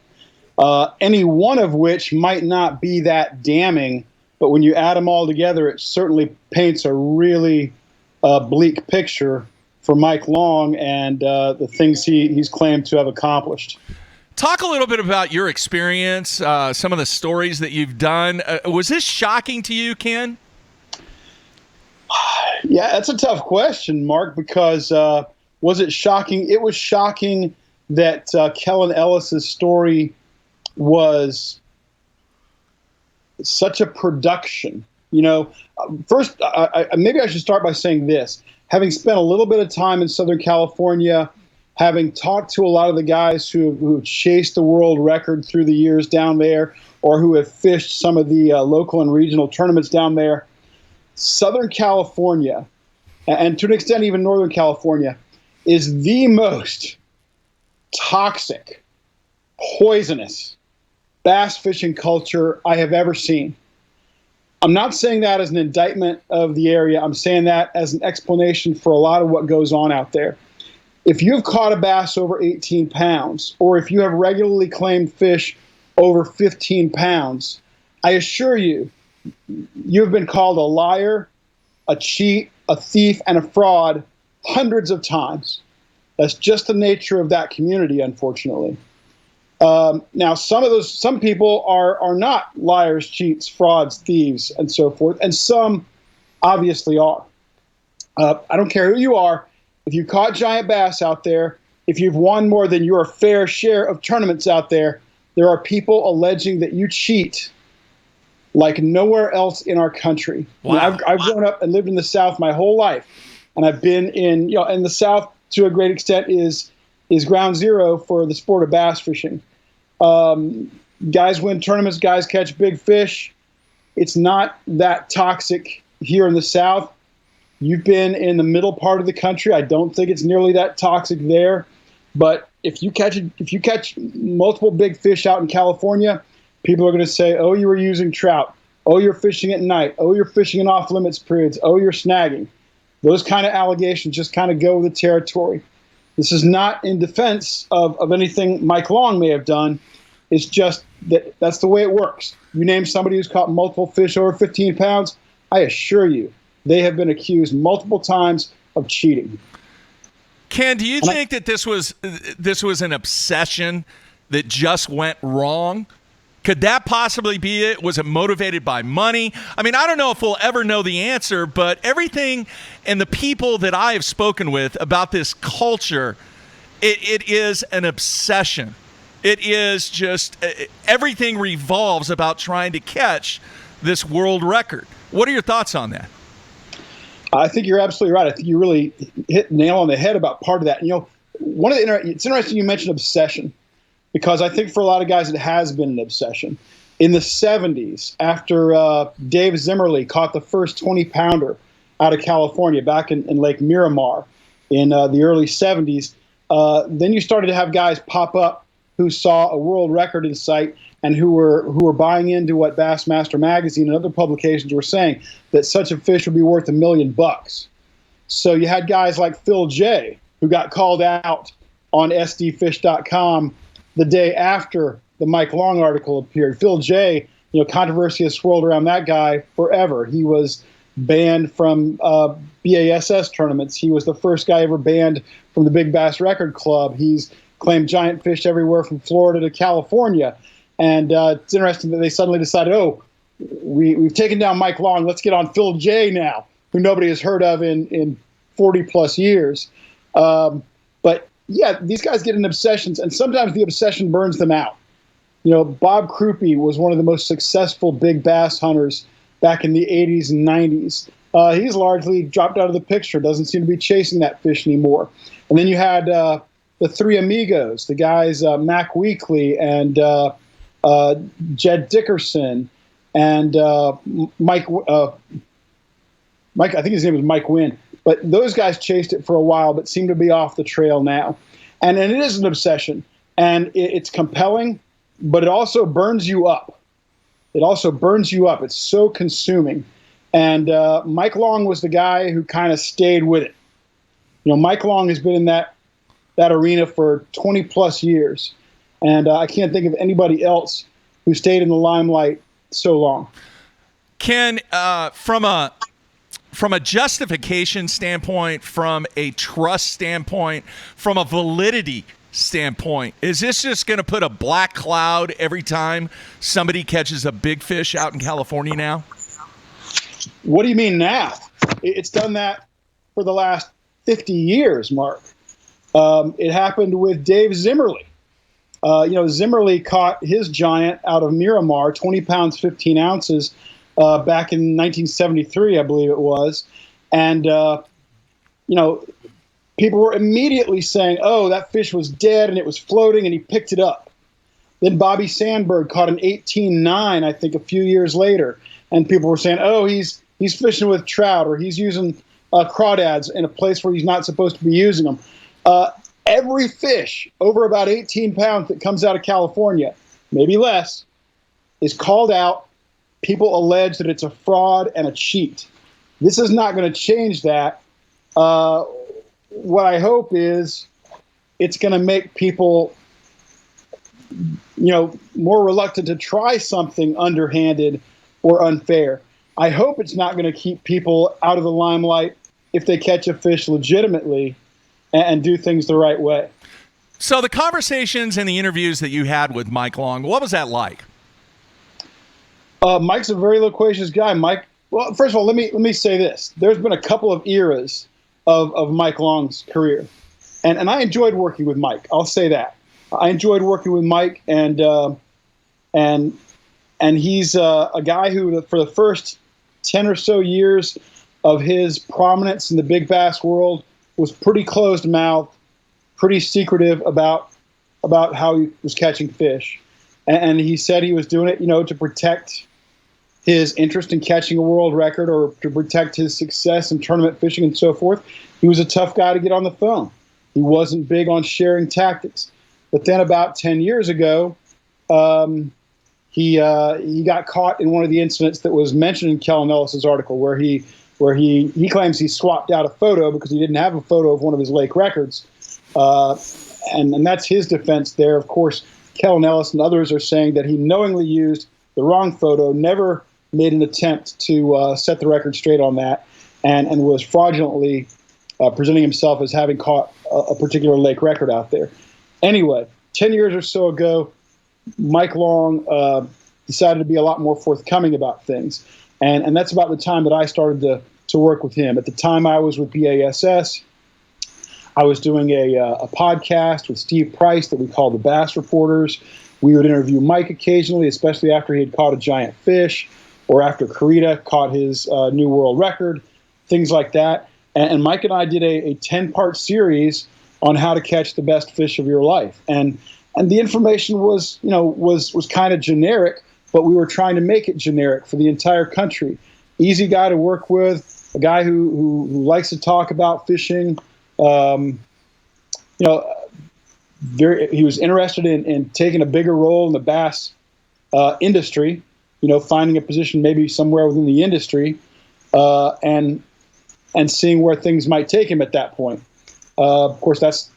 any one of which might not be that damning, but when you add them all together, it certainly paints a really bleak picture for Mike Long and the things he's claimed to have accomplished. Talk a little bit about your experience, some of the stories that you've done. Was this shocking to you, Ken? Yeah, that's a tough question, Mark, because was it shocking? It was shocking that Kellen Ellis's story was such a production. You know, first, maybe I should start by saying this. Having spent a little bit of time in Southern California, having talked to a lot of the guys who have chased the world record through the years down there, or who have fished some of the local and regional tournaments down there, Southern California, and to an extent even Northern California, is the most toxic, poisonous, bass fishing culture I have ever seen. I'm not saying that as an indictment of the area. I'm saying that as an explanation for a lot of what goes on out there. If you've caught a bass over 18 pounds, or if you have regularly claimed fish over 15 pounds, I assure you, you've been called a liar, a cheat, a thief, and a fraud hundreds of times. That's just the nature of that community, unfortunately. Now, some people are not liars, cheats, frauds, thieves, and so forth, and some obviously are. I don't care who you are. If you caught giant bass out there, if you've won more than your fair share of tournaments out there, there are people alleging that you cheat like nowhere else in our country. Wow. I've grown up and lived in the South my whole life, and I've been in the South to a great extent is ground zero for the sport of bass fishing. Guys win tournaments, guys catch big fish. It's not that toxic here in the South. You've been in the middle part of the country. I don't think it's nearly that toxic there. But if you catch multiple big fish out in California, people are going to say, oh, you were using trout. Oh, you're fishing at night. Oh, you're fishing in off-limits periods. Oh, you're snagging. Those kind of allegations just kind of go with the territory. This is not in defense of anything Mike Long may have done. It's just that's the way it works. You name somebody who's caught multiple fish over 15 pounds, I assure you, they have been accused multiple times of cheating. Ken, do you think that this was an obsession that just went wrong? Could that possibly be it? Was it motivated by money? I mean, I don't know if we'll ever know the answer, but everything and the people that I have spoken with about this culture, it is an obsession. It is just everything revolves about trying to catch this world record. What are your thoughts on that? I think you're absolutely right. I think you really hit the nail on the head about part of that. It's interesting you mentioned obsession, because I think for a lot of guys it has been an obsession. In the 70s, after Dave Zimmerly caught the first 20-pounder out of California back in Lake Miramar in the early 70s, then you started to have guys pop up who saw a world record in sight and who were buying into what Bassmaster Magazine and other publications were saying, that such a fish would be worth $1 million. So you had guys like Phil J., who got called out on sdfish.com the day after the Mike Long article appeared. Phil J., controversy has swirled around that guy forever. He was banned from BASS tournaments. He was the first guy ever banned from the Big Bass Record Club. He's claimed giant fish everywhere from Florida to California. And it's interesting that they suddenly decided, we've taken down Mike Long, let's get on Phil J. now, who nobody has heard of in 40-plus years. But, yeah, these guys get in obsessions, and sometimes the obsession burns them out. Bob Krupe was one of the most successful big bass hunters back in the 80s and 90s. He's largely dropped out of the picture, doesn't seem to be chasing that fish anymore. And then you had the three amigos, the guys Mac Weekly and Jed Dickerson and Mike, I think his name was Mike Wynn. But those guys chased it for a while, but seem to be off the trail now. And it is an obsession, and it's compelling, but it also burns you up. It's so consuming. And Mike Long was the guy who kind of stayed with it. Mike Long has been in that arena for 20-plus years. And I can't think of anybody else who stayed in the limelight so long. Ken, from a justification standpoint, from a trust standpoint, from a validity standpoint, is this just going to put a black cloud every time somebody catches a big fish out in California now? What do you mean now? It's done that for the last 50 years, Mark. It happened with Dave Zimmerly. Zimmerly caught his giant out of Miramar, 20 pounds, 15 ounces, back in 1973, I believe it was. And, people were immediately saying, oh, that fish was dead and it was floating and he picked it up. Then Bobby Sandberg caught an 18.9, I think, a few years later. And people were saying, oh, he's fishing with trout, or he's using crawdads in a place where he's not supposed to be using them. Every fish over about 18 pounds that comes out of California, maybe less, is called out. People allege that it's a fraud and a cheat. This is not going to change that. What I hope is it's going to make people, more reluctant to try something underhanded or unfair. I hope it's not going to keep people out of the limelight if they catch a fish legitimately and do things the right way. So the conversations and the interviews that you had with Mike Long, what was that like? Mike's a very loquacious guy. Mike, well, first of all, let me say this. There's been a couple of eras of Mike Long's career, and I enjoyed working with Mike. I'll say that. I enjoyed working with Mike, and he's a guy who, for the first 10 or so years of his prominence in the big bass world, was pretty closed-mouthed, pretty secretive about how he was catching fish. And he said he was doing it, to protect his interest in catching a world record or to protect his success in tournament fishing and so forth. He was a tough guy to get on the phone. He wasn't big on sharing tactics. But then about 10 years ago, he got caught in one of the incidents that was mentioned in Kellen Ellis's article, where he claims he swapped out a photo because he didn't have a photo of one of his lake records. And that's his defense there. Of course, Kellen Ellis and others are saying that he knowingly used the wrong photo, never made an attempt to set the record straight on that, and was fraudulently presenting himself as having caught a particular lake record out there. Anyway, 10 years or so ago, Mike Long decided to be a lot more forthcoming about things. And that's about the time that I started to work with him. At the time I was with BASS, I was doing a podcast with Steve Price that we called the Bass Reporters. We would interview Mike occasionally, especially after he had caught a giant fish or after Carita caught his new world record, things like that. And Mike and I did a 10-part series on how to catch the best fish of your life. And the information was kind of generic, but we were trying to make it generic for the entire country. Easy guy to work with, a guy who likes to talk about fishing. He was interested in taking a bigger role in the bass industry, finding a position maybe somewhere within the industry, and seeing where things might take him at that point. Of course, that's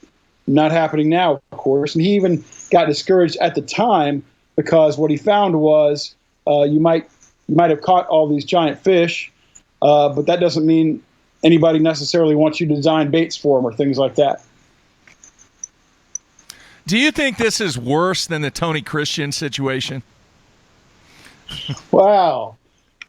not happening now, of course. And he even got discouraged at the time because what he found was you might have caught all these giant fish, but that doesn't mean anybody necessarily wants you to design baits for them or things like that. Do you think this is worse than the Tony Christian situation? Wow.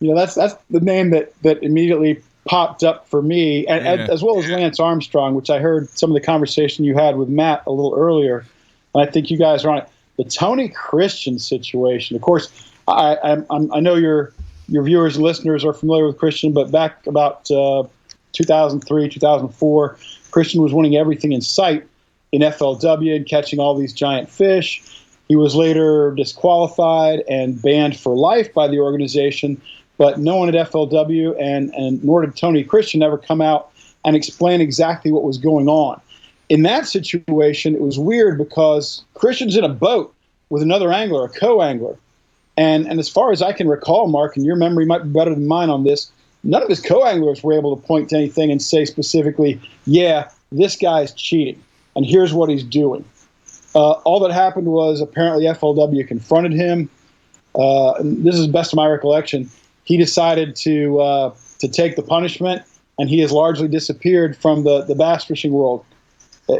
That's the name that immediately popped up for me, and as well as Lance Armstrong, which I heard some of the conversation you had with Matt a little earlier, and I think you guys are on it. The Tony Christian situation, of course, I know your viewers and listeners are familiar with Christian, but back about 2003, 2004, Christian was winning everything in sight in FLW and catching all these giant fish. He was later disqualified and banned for life by the organization, but no one at FLW and nor did Tony Christian ever come out and explain exactly what was going on. In that situation, it was weird because Christian's in a boat with another angler, a co-angler. And as far as I can recall, Mark, and your memory might be better than mine on this, none of his co-anglers were able to point to anything and say specifically, yeah, this guy's cheating, and here's what he's doing. All that happened was apparently FLW confronted him. And this is best of my recollection. He decided to take the punishment, and he has largely disappeared from the bass fishing world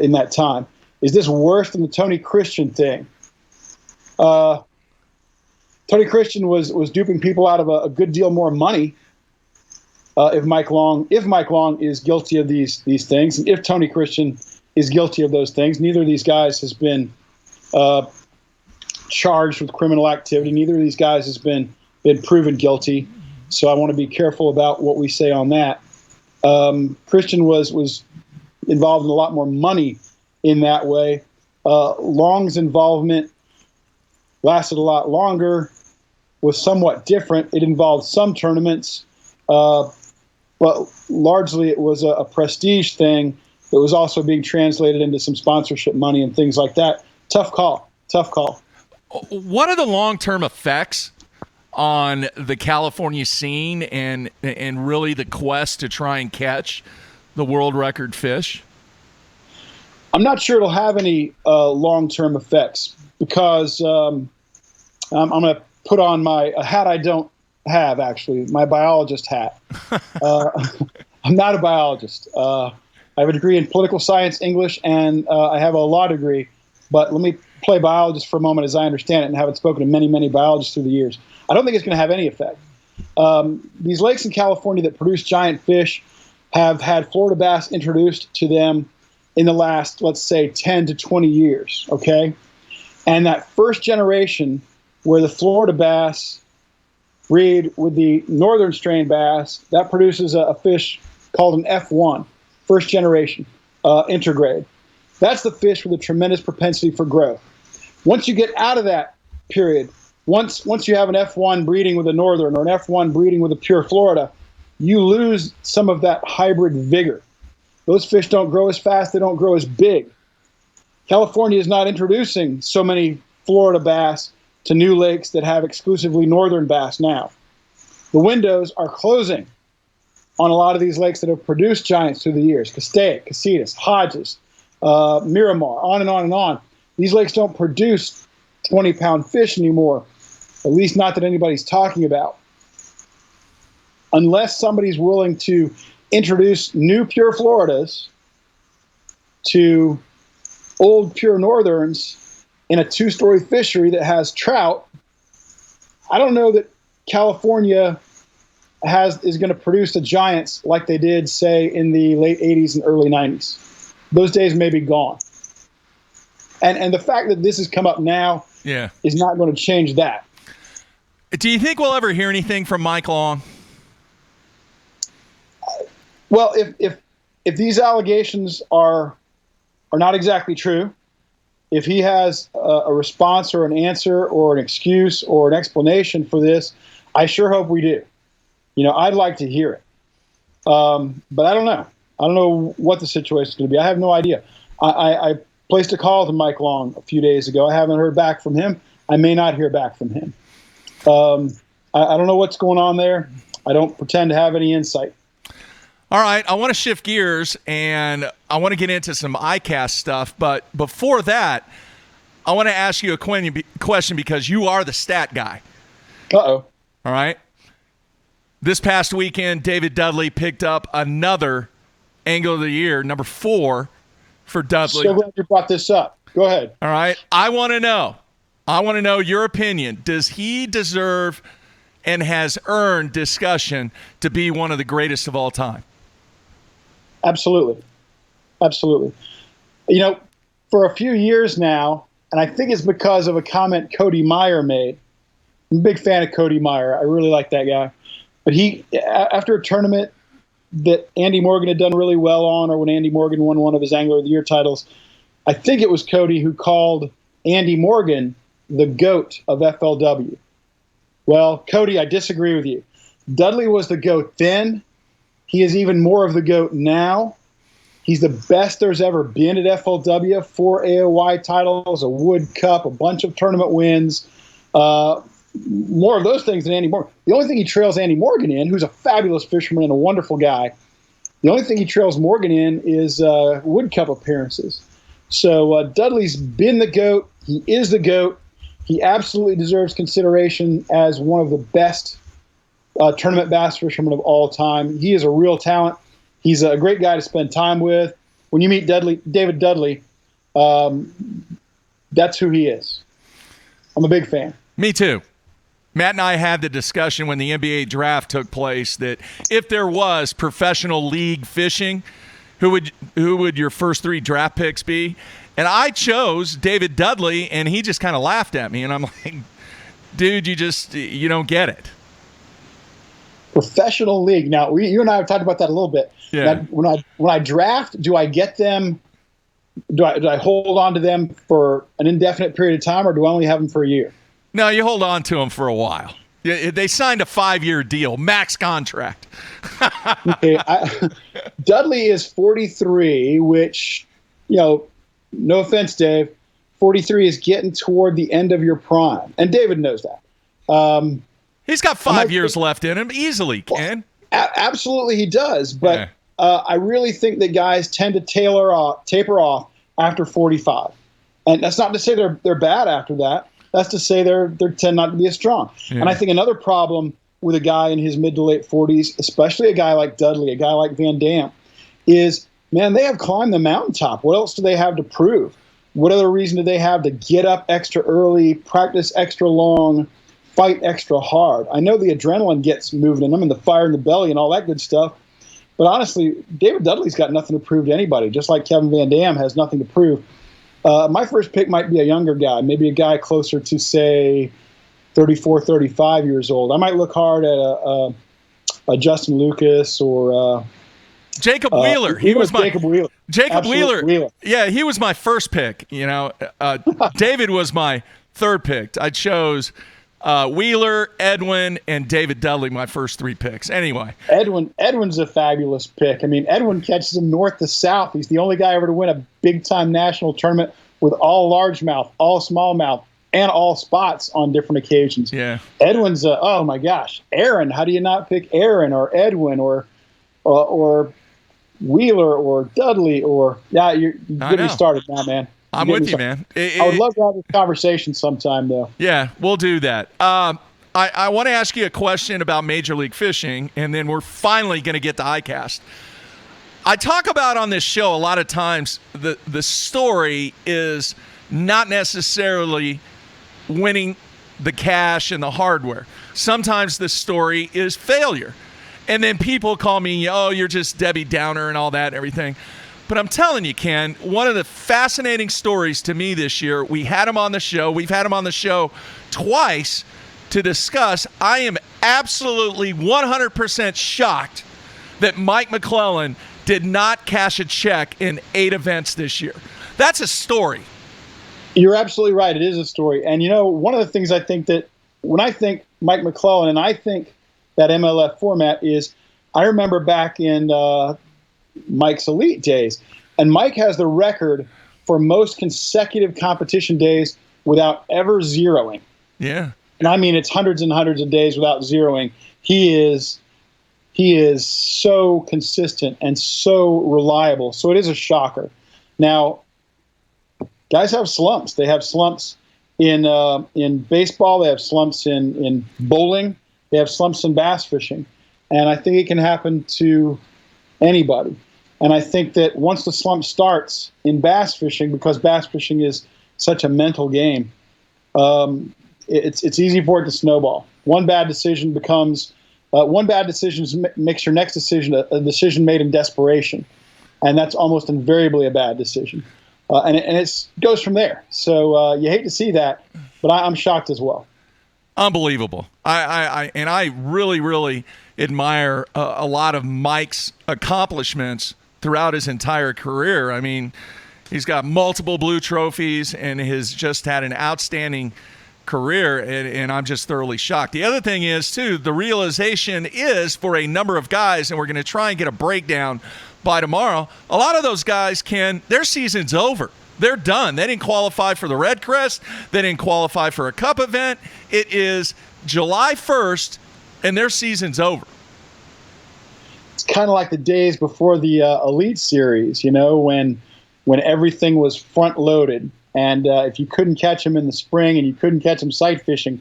in that time. Is this worse than the Tony Christian thing? Tony Christian was duping people out of a good deal more money. If Mike Long is guilty of these things, and if Tony Christian is guilty of those things, neither of these guys has been charged with criminal activity. Neither of these guys has been proven guilty. So I want to be careful about what we say on that. Christian was involved in a lot more money in that way. Long's involvement lasted a lot longer, was somewhat different. It involved some tournaments, but largely it was a prestige thing that was also being translated into some sponsorship money and things like that. Tough call. What are the long-term effects on the California scene and really the quest to try and catch the world record fish? I'm not sure it'll have any long-term effects because I'm going to put on a hat I don't have, actually, my biologist hat. I'm not a biologist. I have a degree in political science, English, and I have a law degree. But let me play biologist for a moment as I understand it and having spoken to many, many biologists through the years. I don't think it's going to have any effect. These lakes in California that produce giant fish have had Florida bass introduced to them in the last, let's say, 10 to 20 years, okay? And that first generation where the Florida bass breed with the northern strain bass, that produces a fish called an F1, first generation, intergrade. That's the fish with a tremendous propensity for growth. Once you get out of that period, once you have an F1 breeding with a northern or an F1 breeding with a pure Florida, you lose some of that hybrid vigor. Those fish don't grow as fast, they don't grow as big. California is not introducing so many Florida bass to new lakes that have exclusively northern bass now. The windows are closing on a lot of these lakes that have produced giants through the years. Castaic, Casitas, Hodges, Miramar, on and on and on. These lakes don't produce 20-pound fish anymore, at least not that anybody's talking about. Unless somebody's willing to introduce new pure Floridas to old pure northerns in a two-story fishery that has trout, I don't know that California is going to produce the giants like they did, say, in the late 80s and early 90s. Those days may be gone. And the fact that this has come up now is not going to change that. Do you think we'll ever hear anything from Mike Long? Well, if these allegations are not exactly true, if he has a response or an answer or an excuse or an explanation for this, I sure hope we do. You know, I'd like to hear it. But I don't know. I don't know what the situation is going to be. I have no idea. I placed a call to Mike Long a few days ago. I haven't heard back from him. I may not hear back from him. I don't know what's going on there. I don't pretend to have any insight. All right, I want to shift gears, and I want to get into some ICAST stuff. But before that, I want to ask you a question because you are the stat guy. Uh-oh. All right. This past weekend, David Dudley picked up another Angle of the Year, number 4 for Dudley. So glad you brought this up. Go ahead. All right. I want to know your opinion. Does he deserve and has earned discussion to be one of the greatest of all time? Absolutely. Absolutely. You know, for a few years now, and I think it's because of a comment Cody Meyer made. I'm a big fan of Cody Meyer. I really like that guy. But he, after a tournament that Andy Morgan had done really well on, or when Andy Morgan won one of his Angler of the Year titles, I think it was Cody who called Andy Morgan the GOAT of FLW. Well, Cody, I disagree with you. Dudley was the GOAT then. He is even more of the GOAT now. He's the best there's ever been at FLW. 4 AOY titles, a Wood Cup, a bunch of tournament wins. More of those things than Andy Morgan. The only thing he trails Andy Morgan in, who's a fabulous fisherman and a wonderful guy, the only thing he trails Morgan in is Wood Cup appearances. So Dudley's been the GOAT. He is the GOAT. He absolutely deserves consideration as one of the best tournament bass fishermen of all time. He is a real talent. He's a great guy to spend time with. When you meet David Dudley, that's who he is. I'm a big fan. Me too. Matt and I had the discussion when the NBA draft took place that if there was professional league fishing, who would your first 3 draft picks be? And I chose David Dudley, and he just kind of laughed at me. And I'm like, dude, you don't get it. Professional league. Now, you and I have talked about that a little bit. Yeah. Now, when I draft, do I get them? Do I hold on to them for an indefinite period of time, or do I only have them for a year? No, you hold on to them for a while. They signed a 5-year deal, max contract. Okay, Dudley is 43, which, no offense, Dave, 43 is getting toward the end of your prime, and David knows that. He's got 5 years left in him easily, Ken. Absolutely, he does. But I really think that guys tend to taper off after 45, and that's not to say they're bad after that. That's to say they tend not to be as strong. Yeah. And I think another problem with a guy in his mid to late 40s, especially a guy like Dudley, a guy like Van Dam, is, man, they have climbed the mountaintop. What else do they have to prove? What other reason do they have to get up extra early, practice extra long, fight extra hard? I know the adrenaline gets moving in them and the fire in the belly and all that good stuff. But honestly, David Dudley's got nothing to prove to anybody, just like Kevin Van Dam has nothing to prove. My first pick might be a younger guy, maybe a guy closer to, say, 34, 35 years old. I might look hard at a Justin Lucas or Jacob Wheeler. Jacob Wheeler. Jacob Wheeler. Yeah, he was my first pick. David was my third pick. I chose Wheeler, Edwin, and David Dudley, my first 3 picks. Anyway. Edwin's a fabulous pick. I mean, Edwin catches him north to south. He's the only guy ever to win a big-time national tournament with all largemouth, all smallmouth, and all spots on different occasions. Yeah. Edwin's oh my gosh. Aaron, how do you not pick Aaron or Edwin or Wheeler or Dudley or you're getting me started now, man. I'm with you, man. I would love to have this conversation sometime, though. Yeah, we'll do that. I want to ask you a question about Major League Fishing, and then we're finally going to get to ICAST. I talk about on this show a lot of times the story is not necessarily winning the cash and the hardware. Sometimes the story is failure. And then people call me, oh, you're just Debbie Downer and all that and everything. But I'm telling you, Ken, one of the fascinating stories to me this year, we had him on the show. We've had him on the show twice to discuss. I am absolutely 100% shocked that Mike McClellan did not cash a check in 8 events this year. That's a story. You're absolutely right. It is a story. And, one of the things I think that when I think Mike McClellan and I think that MLF format is, I remember back in Mike's Elite days, and Mike has the record for most consecutive competition days without ever zeroing. Yeah. And I mean, it's hundreds and hundreds of days without zeroing. He is so consistent and so reliable. So it is a shocker. Now, guys have slumps. They have slumps in baseball. They have slumps in bowling. They have slumps in bass fishing. And I think it can happen to anybody. And I think that once the slump starts in bass fishing, because bass fishing is such a mental game, it's easy for it to snowball. One bad decision makes your next decision a decision made in desperation. And that's almost invariably a bad decision. And it goes from there. So you hate to see that, but I'm shocked as well. Unbelievable. I really, really admire a lot of Mike's accomplishments throughout his entire career. I mean, he's got multiple blue trophies and has just had an outstanding career, and I'm just thoroughly shocked. The other thing is, too, the realization is for a number of guys, and we're going to try and get a breakdown by tomorrow, a lot of those guys, their season's over. They're done. They didn't qualify for the Red Crest. They didn't qualify for a Cup event. It is July 1st, and their season's over. It's kind of like the days before the Elite Series, when everything was front-loaded. And if you couldn't catch them in the spring and you couldn't catch them sight fishing,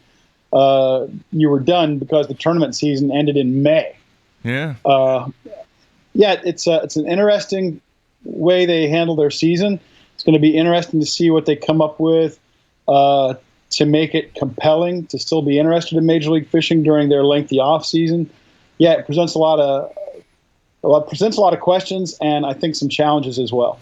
you were done because the tournament season ended in May. Yeah. It's an interesting way they handle their season. It's going to be interesting to see what they come up with to make it compelling, to still be interested in Major League Fishing during their lengthy off season. Yeah, it presents a lot of questions, and I think some challenges as well.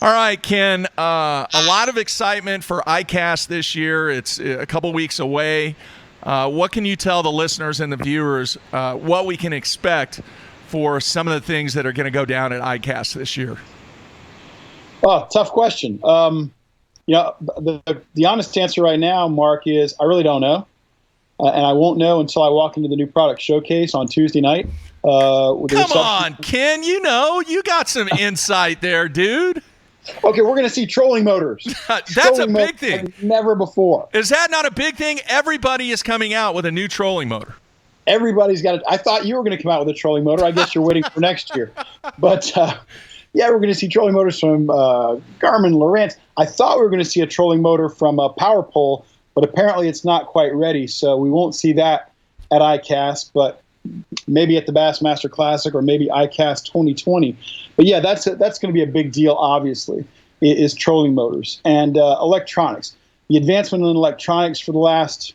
All right, Ken, a lot of excitement for ICAST this year. It's a couple weeks away. What can you tell the listeners and the viewers what we can expect for some of the things that are going to go down at ICAST this year? Oh, tough question. The honest answer right now, Mark, is I really don't know. And I won't know until I walk into the new product showcase on Tuesday night. Come on, Ken, you got some insight there, dude. Okay, we're going to see trolling motors. That's Trolling a big motors thing. like never before. Is that not a big thing? Everybody is coming out with a new trolling motor. Everybody's got it. I thought you were going to come out with a trolling motor. I guess you're waiting for next year. But yeah, we're going to see trolling motors from Garmin, Lowrance. I thought we were going to see a trolling motor from Power Pole, but apparently it's not quite ready. So we won't see that at ICAST, but maybe at the Bassmaster Classic or maybe ICAST 2020. But yeah, that's going to be a big deal, obviously, is trolling motors and electronics. The advancement in electronics for the last,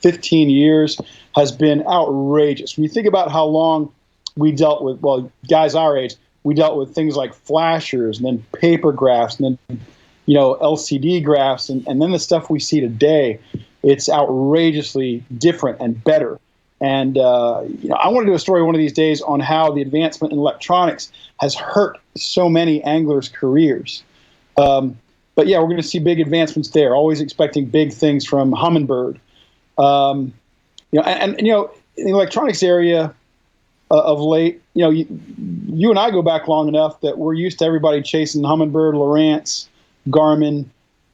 15 years has been outrageous. When you think about how long we dealt with, well, guys our age, we dealt with things like flashers and then paper graphs and then, LCD graphs and then the stuff we see today, it's outrageously different and better. And, I want to do a story one of these days on how the advancement in electronics has hurt so many anglers' careers. But yeah, we're going to see big advancements there, always expecting big things from Humminbird. In the electronics area of late, you and I go back long enough that we're used to everybody chasing Humminbird, Lowrance, Garmin,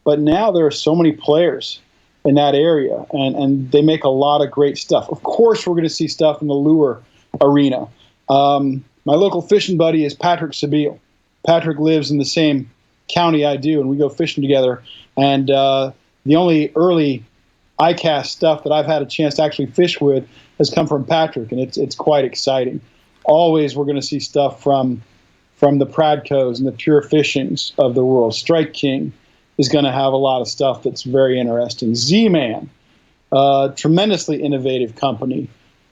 but now there are so many players in that area, and they make a lot of great stuff. Of course, we're going to see stuff in the lure arena. My local fishing buddy is Patrick Sabile. Patrick lives in the same county I do, and we go fishing together. And the only early ICAST stuff that I've had a chance to actually fish with has come from Patrick, and it's quite exciting. Always we're going to see stuff from the Pradcos and the Pure Fishings of the world. Strike King is going to have a lot of stuff that's very interesting. Z-Man, tremendously innovative company.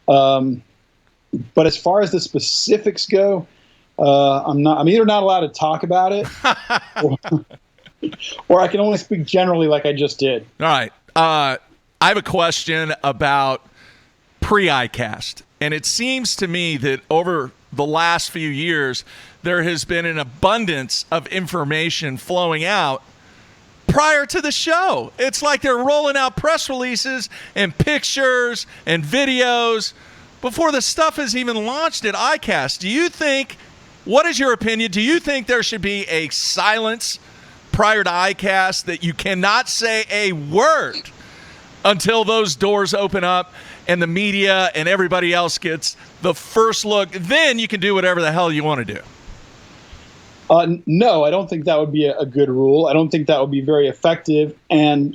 But as far as the specifics go, I'm either not allowed to talk about it, or I can only speak generally like I just did. All right. I have a question about pre-ICAST, and it seems to me that over the last few years, there has been an abundance of information flowing out prior to the show. It's like they're rolling out press releases and pictures and videos before the stuff is even launched at ICAST. What is your opinion? Do you think there should be a silence prior to ICAST that you cannot say a word until those doors open up and the media and everybody else gets the first look? Then you can do whatever the hell you want to do. No, I don't think that would be a good rule. I don't think that would be very effective. And,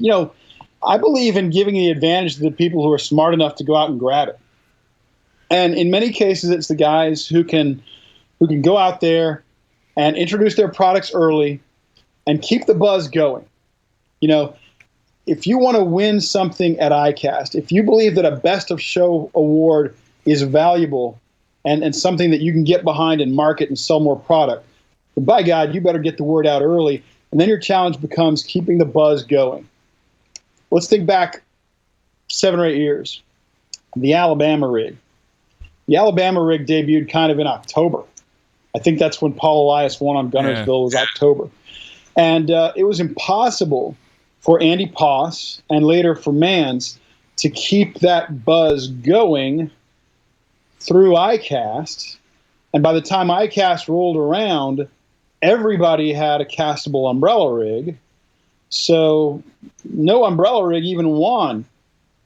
I believe in giving the advantage to the people who are smart enough to go out and grab it. And in many cases, it's the guys who can go out there and introduce their products early and keep the buzz going. If you want to win something at ICAST, if you believe that a Best of Show award is valuable and something that you can get behind and market and sell more product, then by God, you better get the word out early. And then your challenge becomes keeping the buzz going. Let's think back 7 or 8 years. The Alabama rig. The Alabama rig debuted kind of in October. I think that's when Paul Elias won on Gunnersville, was October. And it was impossible for Andy Poss and later for Mans to keep that buzz going through ICAST. And by the time ICAST rolled around, everybody had a castable umbrella rig. So no umbrella rig even won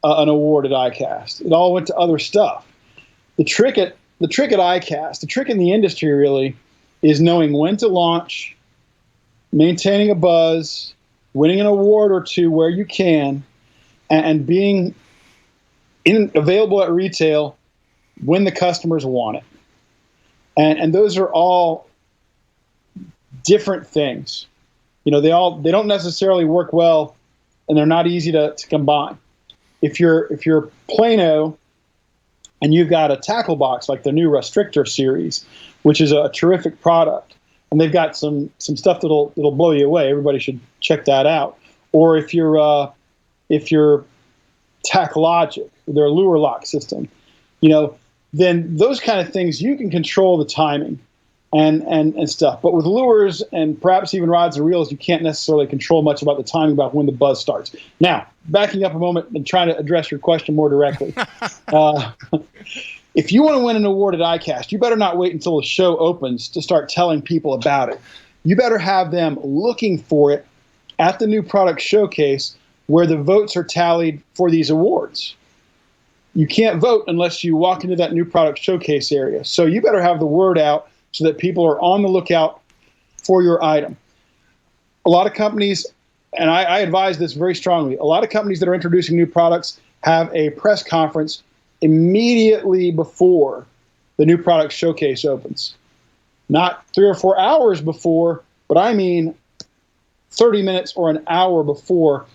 an award at ICAST. It all went to other stuff. The trick at ICAST, the trick in the industry really, is knowing when to launch, maintaining a buzz, winning an award or two where you can, and being available at retail when the customers want it. And those are all different things. They don't necessarily work well, and they're not easy to combine. If you're Plano and you've got a tackle box like the new Restrictor series, which is a terrific product, and they've got some stuff that'll blow you away. Everybody should check that out. Or if you're Tack Logic, their lure lock system, then those kind of things you can control the timing and stuff. But with lures and perhaps even rods and reels, you can't necessarily control much about the timing about when the buzz starts. Now, backing up a moment and trying to address your question more directly. If you want to win an award at ICAST, you better not wait until the show opens to start telling people about it. you better have them looking for it at the new product showcase where the votes are tallied for these awards. You can't vote unless you walk into that new product showcase area. So you better have the word out so that people are on the lookout for your item. A lot of companies, and I advise this very strongly, a lot of companies that are introducing new products have a press conference immediately before the new product showcase opens. Not 3 or 4 hours before, but I mean 30 minutes or an hour before.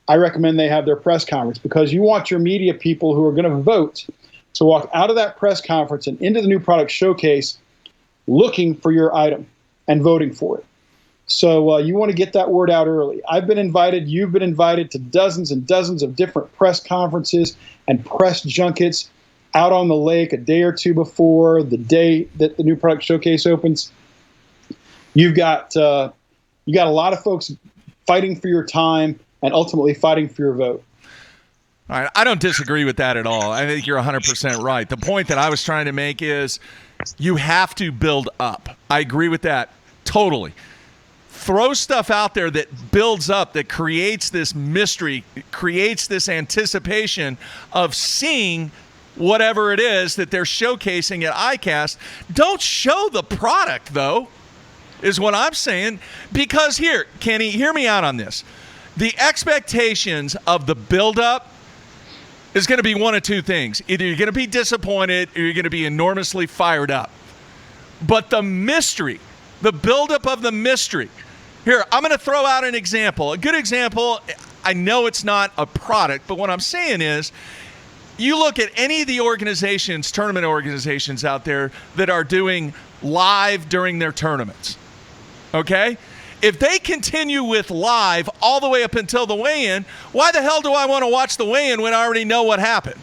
I recommend they have their press conference, because you want your media people who are going to vote to walk out of that press conference and into the new product showcase looking for your item and voting for it. So you want to get that word out early. I've been invited, you've been invited to dozens and dozens of different press conferences and press junkets out on the lake a day or two before the day that the new product showcase opens. You got a lot of folks fighting for your time and ultimately fighting for your vote. All right, I don't disagree with that at all. I think you're 100% right. The point that I was trying to make is you have to build up. I agree with that totally. Throw stuff out there that builds up, that creates this mystery, creates this anticipation of seeing whatever it is that they're showcasing at ICAST. Don't show the product, though, is what I'm saying. Because here, Kenny, hear me out on this. The expectations of the buildup is going to be one of two things. Either you're going to be disappointed or you're going to be enormously fired up. But the mystery, the buildup of the mystery. Here, I'm going to throw out an example. A good example, I know it's not a product, but what I'm saying is, you look at any of the organizations, tournament organizations out there that are doing live during their tournaments, okay? If they continue with live all the way up until the weigh-in, why the hell do I want to watch the weigh-in when I already know what happened?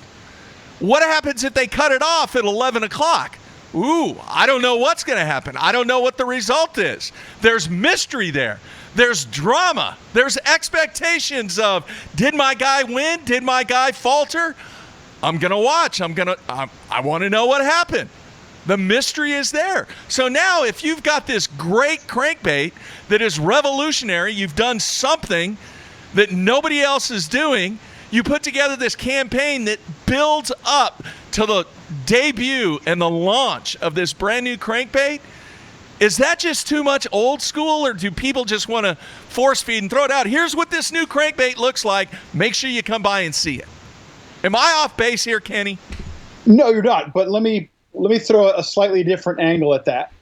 What happens if they cut it off at 11 o'clock? Ooh, I don't know what's going to happen. I don't know what the result is. There's mystery there. There's drama. There's expectations of, did my guy win? Did my guy falter? I'm going to watch. I want to know what happened. The mystery is there. So now if you've got this great crankbait that is revolutionary, you've done something that nobody else is doing, you put together this campaign that builds up to the debut and the launch of this brand new crankbait. Is that just too much old school, or do people just want to force feed and throw it out? Here's what this new crankbait looks like. Make sure you come by and see it. Am I off base here, Kenny? No, you're not. But let me throw a slightly different angle at that.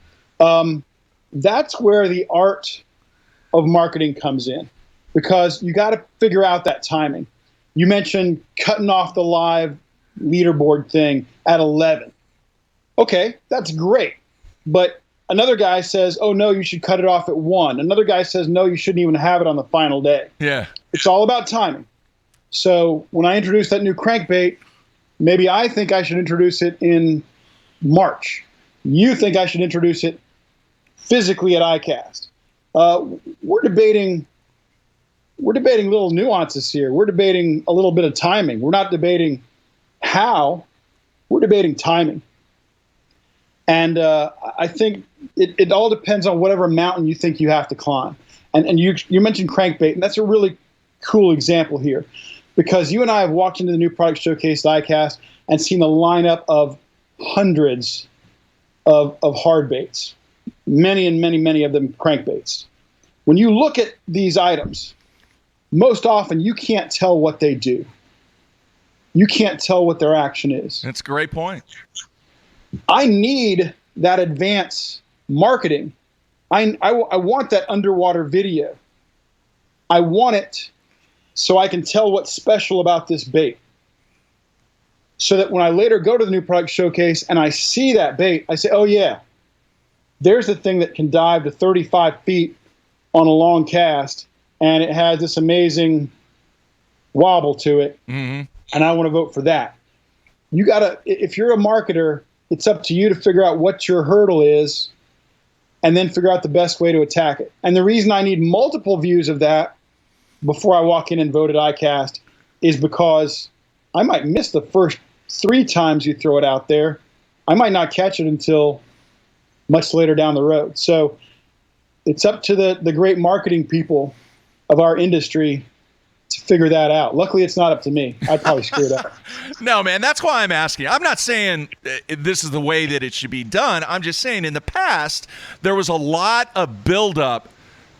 That's where the art of marketing comes in, because you got to figure out that timing. You mentioned cutting off the live leaderboard thing at 11. Okay, that's great. But another guy says, oh, no, you should cut it off at 1. Another guy says, no, you shouldn't even have it on the final day. Yeah. It's all about timing. So when I introduce that new crankbait, maybe I think I should introduce it in March. You think I should introduce it physically at ICAST. We're debating little nuances here. We're debating a little bit of timing. We're not debating how. We're debating timing. And I think it all depends on whatever mountain you think you have to climb. And you mentioned crankbait, and that's a really cool example here, because you and I have walked into the new product showcase at ICAST and seen a lineup of hundreds of hard baits, many of them crankbaits. When you look at these items, most often you can't tell what they do. You can't tell what their action is. That's a great point. I need that advanced marketing. I want that underwater video. I want it so I can tell what's special about this bait. So that when I later go to the new product showcase and I see that bait, I say, oh yeah, there's the thing that can dive to 35 feet on a long cast, and it has this amazing wobble to it, and I want to vote for that. You gotta, if you're a marketer, it's up to you to figure out what your hurdle is and then figure out the best way to attack it. And the reason I need multiple views of that before I walk in and vote at ICAST is because I might miss the first 3 times you throw it out there. I might not catch it until much later down the road. So it's up to the great marketing people of our industry to figure that out. Luckily, it's not up to me. I'd probably screw it up. No, man, that's why I'm asking. I'm not saying this is the way that it should be done. I'm just saying in the past, there was a lot of buildup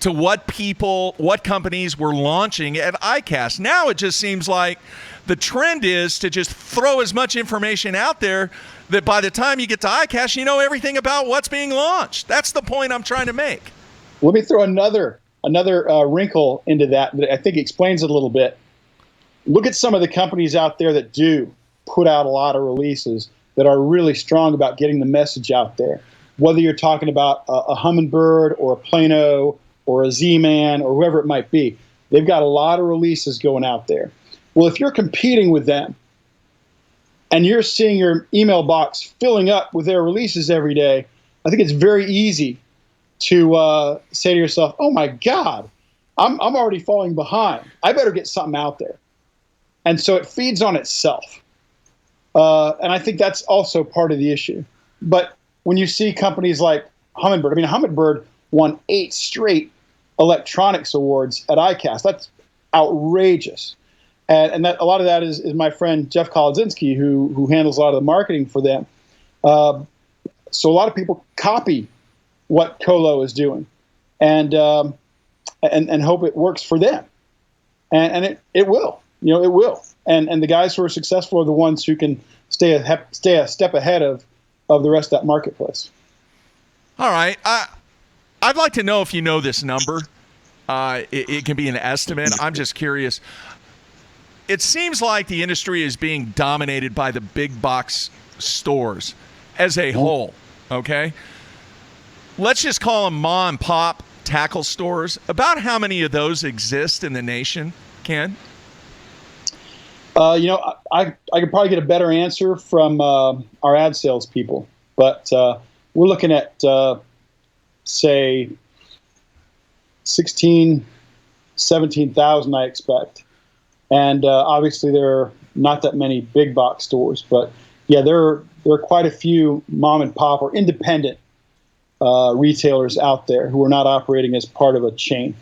to what companies were launching at ICAST. Now it just seems like the trend is to just throw as much information out there that by the time you get to ICAST, you know everything about what's being launched. That's the point I'm trying to make. Let me throw another wrinkle into that I think explains it a little bit. Look at some of the companies out there that do put out a lot of releases that are really strong about getting the message out there. Whether you're talking about a Humminbird or a Plano or a Z-Man or whoever it might be, they've got a lot of releases going out there. Well, if you're competing with them and you're seeing your email box filling up with their releases every day, I think it's very easy to say to yourself, oh my God, I'm already falling behind. I better get something out there. And so it feeds on itself. And I think that's also part of the issue. But when you see companies like Humminbird, I mean, Humminbird won 8 straight electronics awards at ICAST. That's outrageous. And that, a lot of that is my friend Jeff Kolodzinski, who handles a lot of the marketing for them. So a lot of people copy what Colo is doing, and hope it works for them, and it will. It will. And the guys who are successful are the ones who can stay a step ahead of the rest of that marketplace. All right, I'd like to know if you know this number. It can be an estimate. I'm just curious. It seems like the industry is being dominated by the big box stores as a whole, okay? Let's just call them mom and pop tackle stores. About how many of those exist in the nation, Ken? I could probably get a better answer from our ad sales people, but we're looking at, say, 16, 17,000, I expect. And obviously there are not that many big box stores, but yeah, there are quite a few mom and pop or independent retailers out there who are not operating as part of a chain.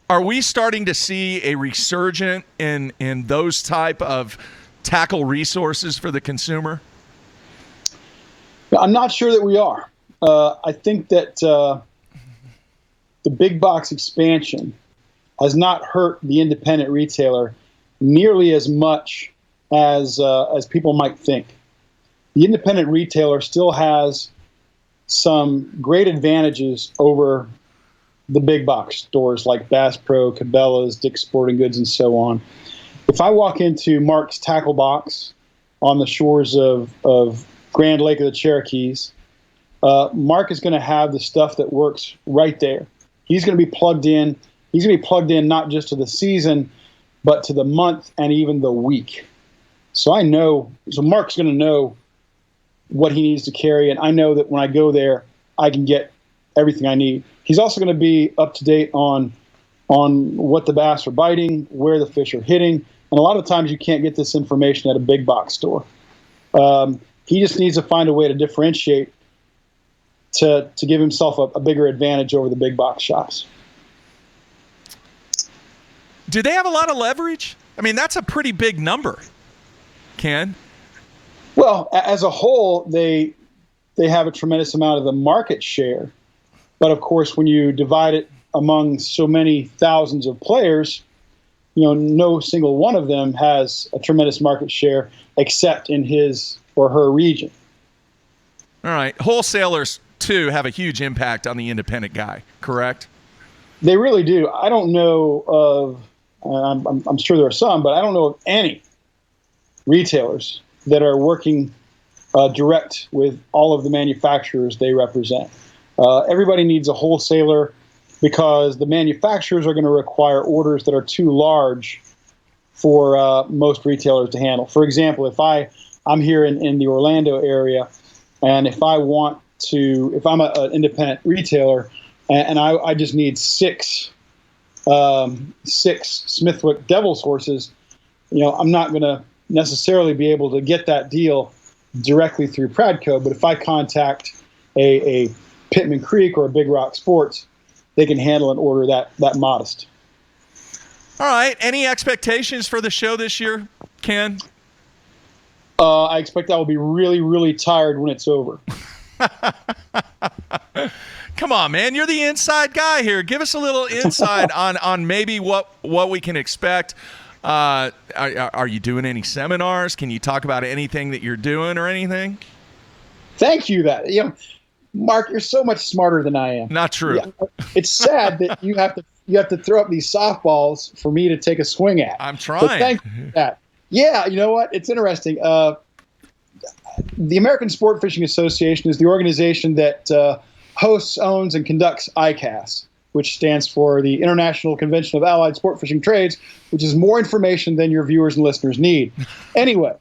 Are we starting to see a resurgence in those type of tackle resources for the consumer? I'm not sure that we are. I think that the big box expansion has not hurt the independent retailer nearly as much as people might think. The independent retailer still has some great advantages over the big box stores like Bass Pro, Cabela's, Dick's Sporting Goods, and so on. If I walk into Mark's tackle box on the shores of Grand Lake of the Cherokees, Mark is going to have the stuff that works right there. He's going to be plugged in. He's going to be plugged in not just to the season, but to the month and even the week. So Mark's going to know what he needs to carry, and I know that when I go there, I can get everything I need. He's also going to be up to date on what the bass are biting, where the fish are hitting, and a lot of times you can't get this information at a big box store. He just needs to find a way to differentiate to give himself a bigger advantage over the big box shops. Do they have a lot of leverage? I mean, that's a pretty big number, Ken. Well, as a whole, they have a tremendous amount of the market share. But of course, when you divide it among so many thousands of players, no single one of them has a tremendous market share except in his or her region. All right. Wholesalers, too, have a huge impact on the independent guy, correct? They really do. I don't know of, I'm sure there are some, but I don't know of any retailers that are working direct with all of the manufacturers they represent. Everybody needs a wholesaler because the manufacturers are going to require orders that are too large for most retailers to handle. For example, if I'm here in the Orlando area, and if I'm an independent retailer, and I just need six Smithwick Devil's horses, I'm not going to necessarily be able to get that deal directly through Pradco. But if I contact a Pittman Creek or a Big Rock Sports, they can handle an order that modest. All right. Any expectations for the show this year, Ken? I expect I will be really, really tired when it's over. Come on, man. You're the inside guy here. Give us a little insight on maybe what we can expect. Are you doing any seminars? Can you talk about anything that you're doing or anything? Thank you. Mark, you're so much smarter than I am. Not true. Yeah, it's sad that you have to throw up these softballs for me to take a swing at. I'm trying. But thank you for that. Yeah, you know what? It's interesting. The American Sport Fishing Association is the organization that hosts, owns, and conducts ICAST, which stands for the International Convention of Allied Sport Fishing Trades, which is more information than your viewers and listeners need. Anyway,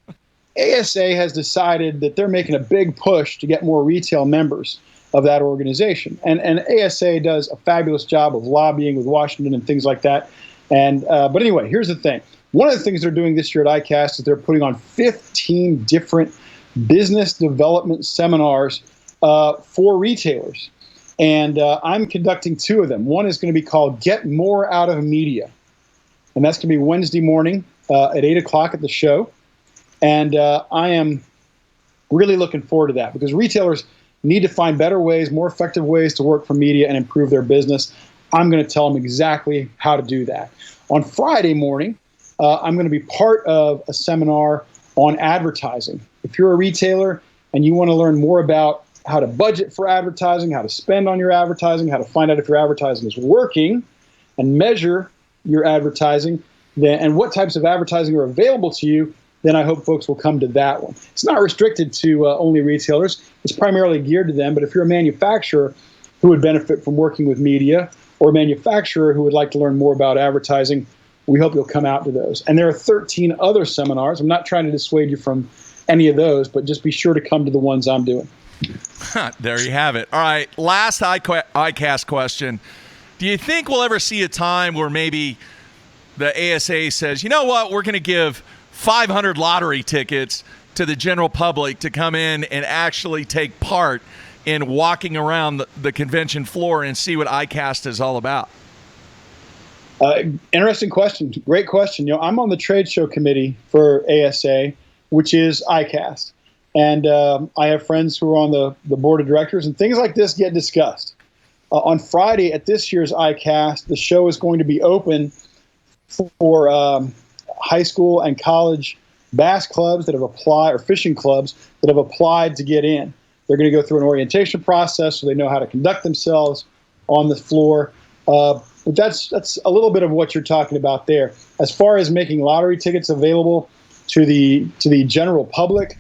ASA has decided that they're making a big push to get more retail members of that organization. And ASA does a fabulous job of lobbying with Washington and things like that. But anyway, here's the thing. One of the things they're doing this year at ICAST is they're putting on 15 different business development seminars for retailers. And I'm conducting 2 of them. One is going to be called Get More Out of Media. And that's going to be Wednesday morning at 8 o'clock at the show. And I am really looking forward to that because retailers need to find better ways, more effective ways to work for media and improve their business. I'm going to tell them exactly how to do that. On Friday morning, I'm going to be part of a seminar on advertising. If you're a retailer and you want to learn more about how to budget for advertising, how to spend on your advertising, how to find out if your advertising is working and measure your advertising, and what types of advertising are available to you, then I hope folks will come to that one. It's not restricted to only retailers. It's primarily geared to them. But if you're a manufacturer who would benefit from working with media or a manufacturer who would like to learn more about advertising, we hope you'll come out to those. And there are 13 other seminars. I'm not trying to dissuade you from any of those, but just be sure to come to the ones I'm doing. There you have it. All right, last ICAST question. Do you think we'll ever see a time where maybe the ASA says, you know what, we're going to give 500 lottery tickets to the general public to come in and actually take part in walking around the convention floor and see what ICAST is all about? Interesting question. Great question. I'm on the trade show committee for ASA, which is ICAST. And I have friends who are on the board of directors, and things like this get discussed. On Friday at this year's ICAST, the show is going to be open for high school and college bass clubs that have applied, or fishing clubs that have applied to get in. They're going to go through an orientation process so they know how to conduct themselves on the floor. But that's a little bit of what you're talking about there. As far as making lottery tickets available to the general public,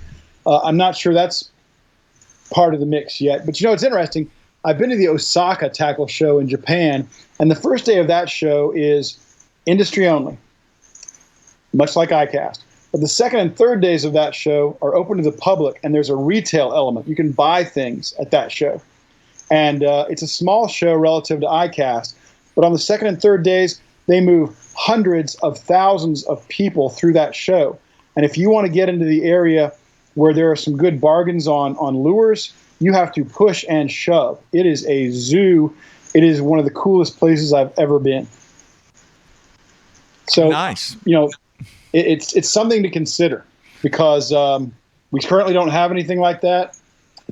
I'm not sure that's part of the mix yet. But it's interesting. I've been to the Osaka Tackle Show in Japan, and the first day of that show is industry only, much like ICAST. But the second and third days of that show are open to the public, and there's a retail element. You can buy things at that show. And it's a small show relative to ICAST, but on the second and third days, they move hundreds of thousands of people through that show. And if you want to get into the area where there are some good bargains on lures, you have to push and shove. It is a zoo. It is one of the coolest places I've ever been. So, nice. It's something to consider because we currently don't have anything like that.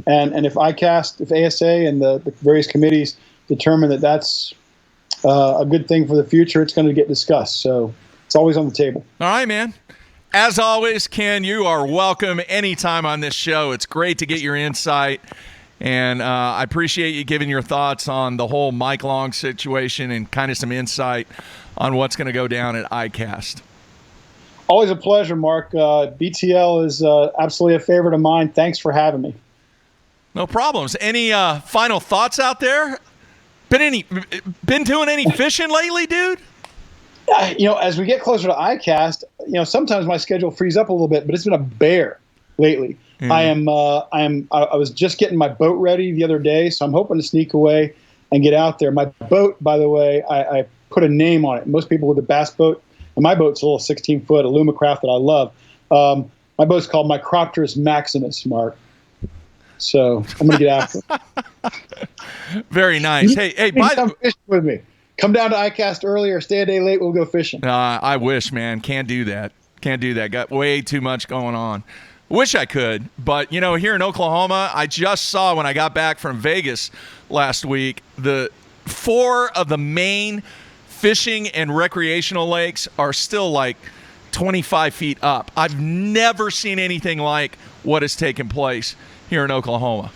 And if ICAST, if ASA and the various committees determine that that's a good thing for the future, it's going to get discussed. So it's always on the table. All right, man. As always, Ken, you are welcome anytime on this show. It's great to get your insight. And I appreciate you giving your thoughts on the whole Mike Long situation and kind of some insight on what's going to go down at ICAST. Always a pleasure, Mark. BTL is absolutely a favorite of mine. Thanks for having me. No problems. Any final thoughts out there? Been doing any fishing lately, dude? As we get closer to ICAST, sometimes my schedule frees up a little bit, but it's been a bear lately. Mm. I was just getting my boat ready the other day, so I'm hoping to sneak away and get out there. My boat, by the way, I put a name on it. Most people with a bass boat, and my boat's a little 16-foot Alumacraft that I love. My boat's called Micropterus Maximus, Mark. So I'm going to get after it. Very nice. Hey, come fishing with me. Come down to ICAST early or stay a day late. We'll go fishing. I wish, man. Can't do that. Got way too much going on. Wish I could, but here in Oklahoma, I just saw when I got back from Vegas last week, the 4 of the main fishing and recreational lakes are still like 25 feet up. I've never seen anything like what has taken place here in Oklahoma.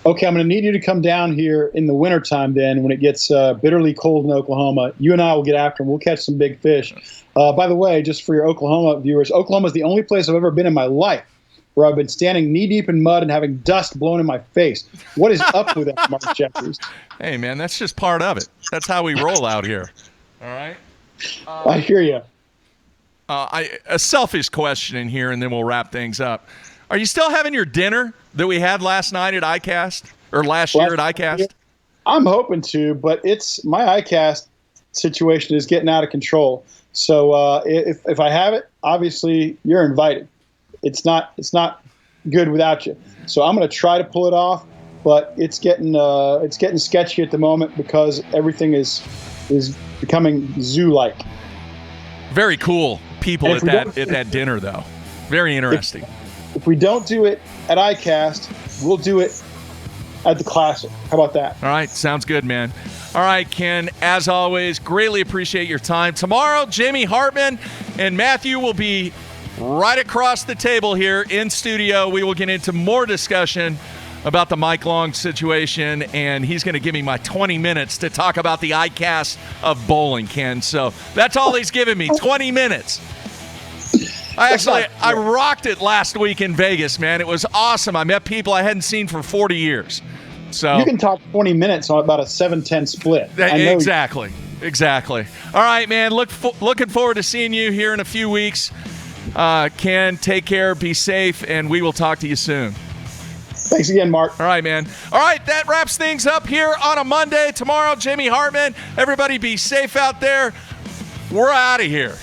Okay, I'm going to need you to come down here in the wintertime then when it gets bitterly cold in Oklahoma. You and I will get after them. We'll catch some big fish. By the way, just for your Oklahoma viewers, Oklahoma is the only place I've ever been in my life where I've been standing knee-deep in mud and having dust blown in my face. What is up with that, Mark Jeffries? Hey, man, that's just part of it. That's how we roll out here. All right? I hear you. A selfish question in here, and then we'll wrap things up. Are you still having your dinner that we had last night at ICAST, or last year at ICAST? I'm hoping to, but my ICAST situation is getting out of control. So if I have it, obviously you're invited. It's not good without you. So I'm going to try to pull it off, but it's getting sketchy at the moment because everything is becoming zoo-like. Very cool people at that dinner, though. Very interesting. If we don't do it at ICAST, we'll do it at the Classic. How about that? All right. Sounds good, man. All right, Ken, as always, greatly appreciate your time. Tomorrow, Jamie Hartman and Matthew will be right across the table here in studio. We will get into more discussion about the Mike Long situation, and he's going to give me my 20 minutes to talk about the ICAST of bowling, Ken. So that's all he's giving me, 20 minutes. I rocked it last week in Vegas, man. It was awesome. I met people I hadn't seen for 40 years. So you can talk 20 minutes on about a 7-10 split. Exactly. All right, man. Looking forward to seeing you here in a few weeks. Ken, take care, be safe, and we will talk to you soon. Thanks again, Mark. All right, man. All right, that wraps things up here on a Monday. Tomorrow, Jamie Hartman. Everybody be safe out there. We're out of here.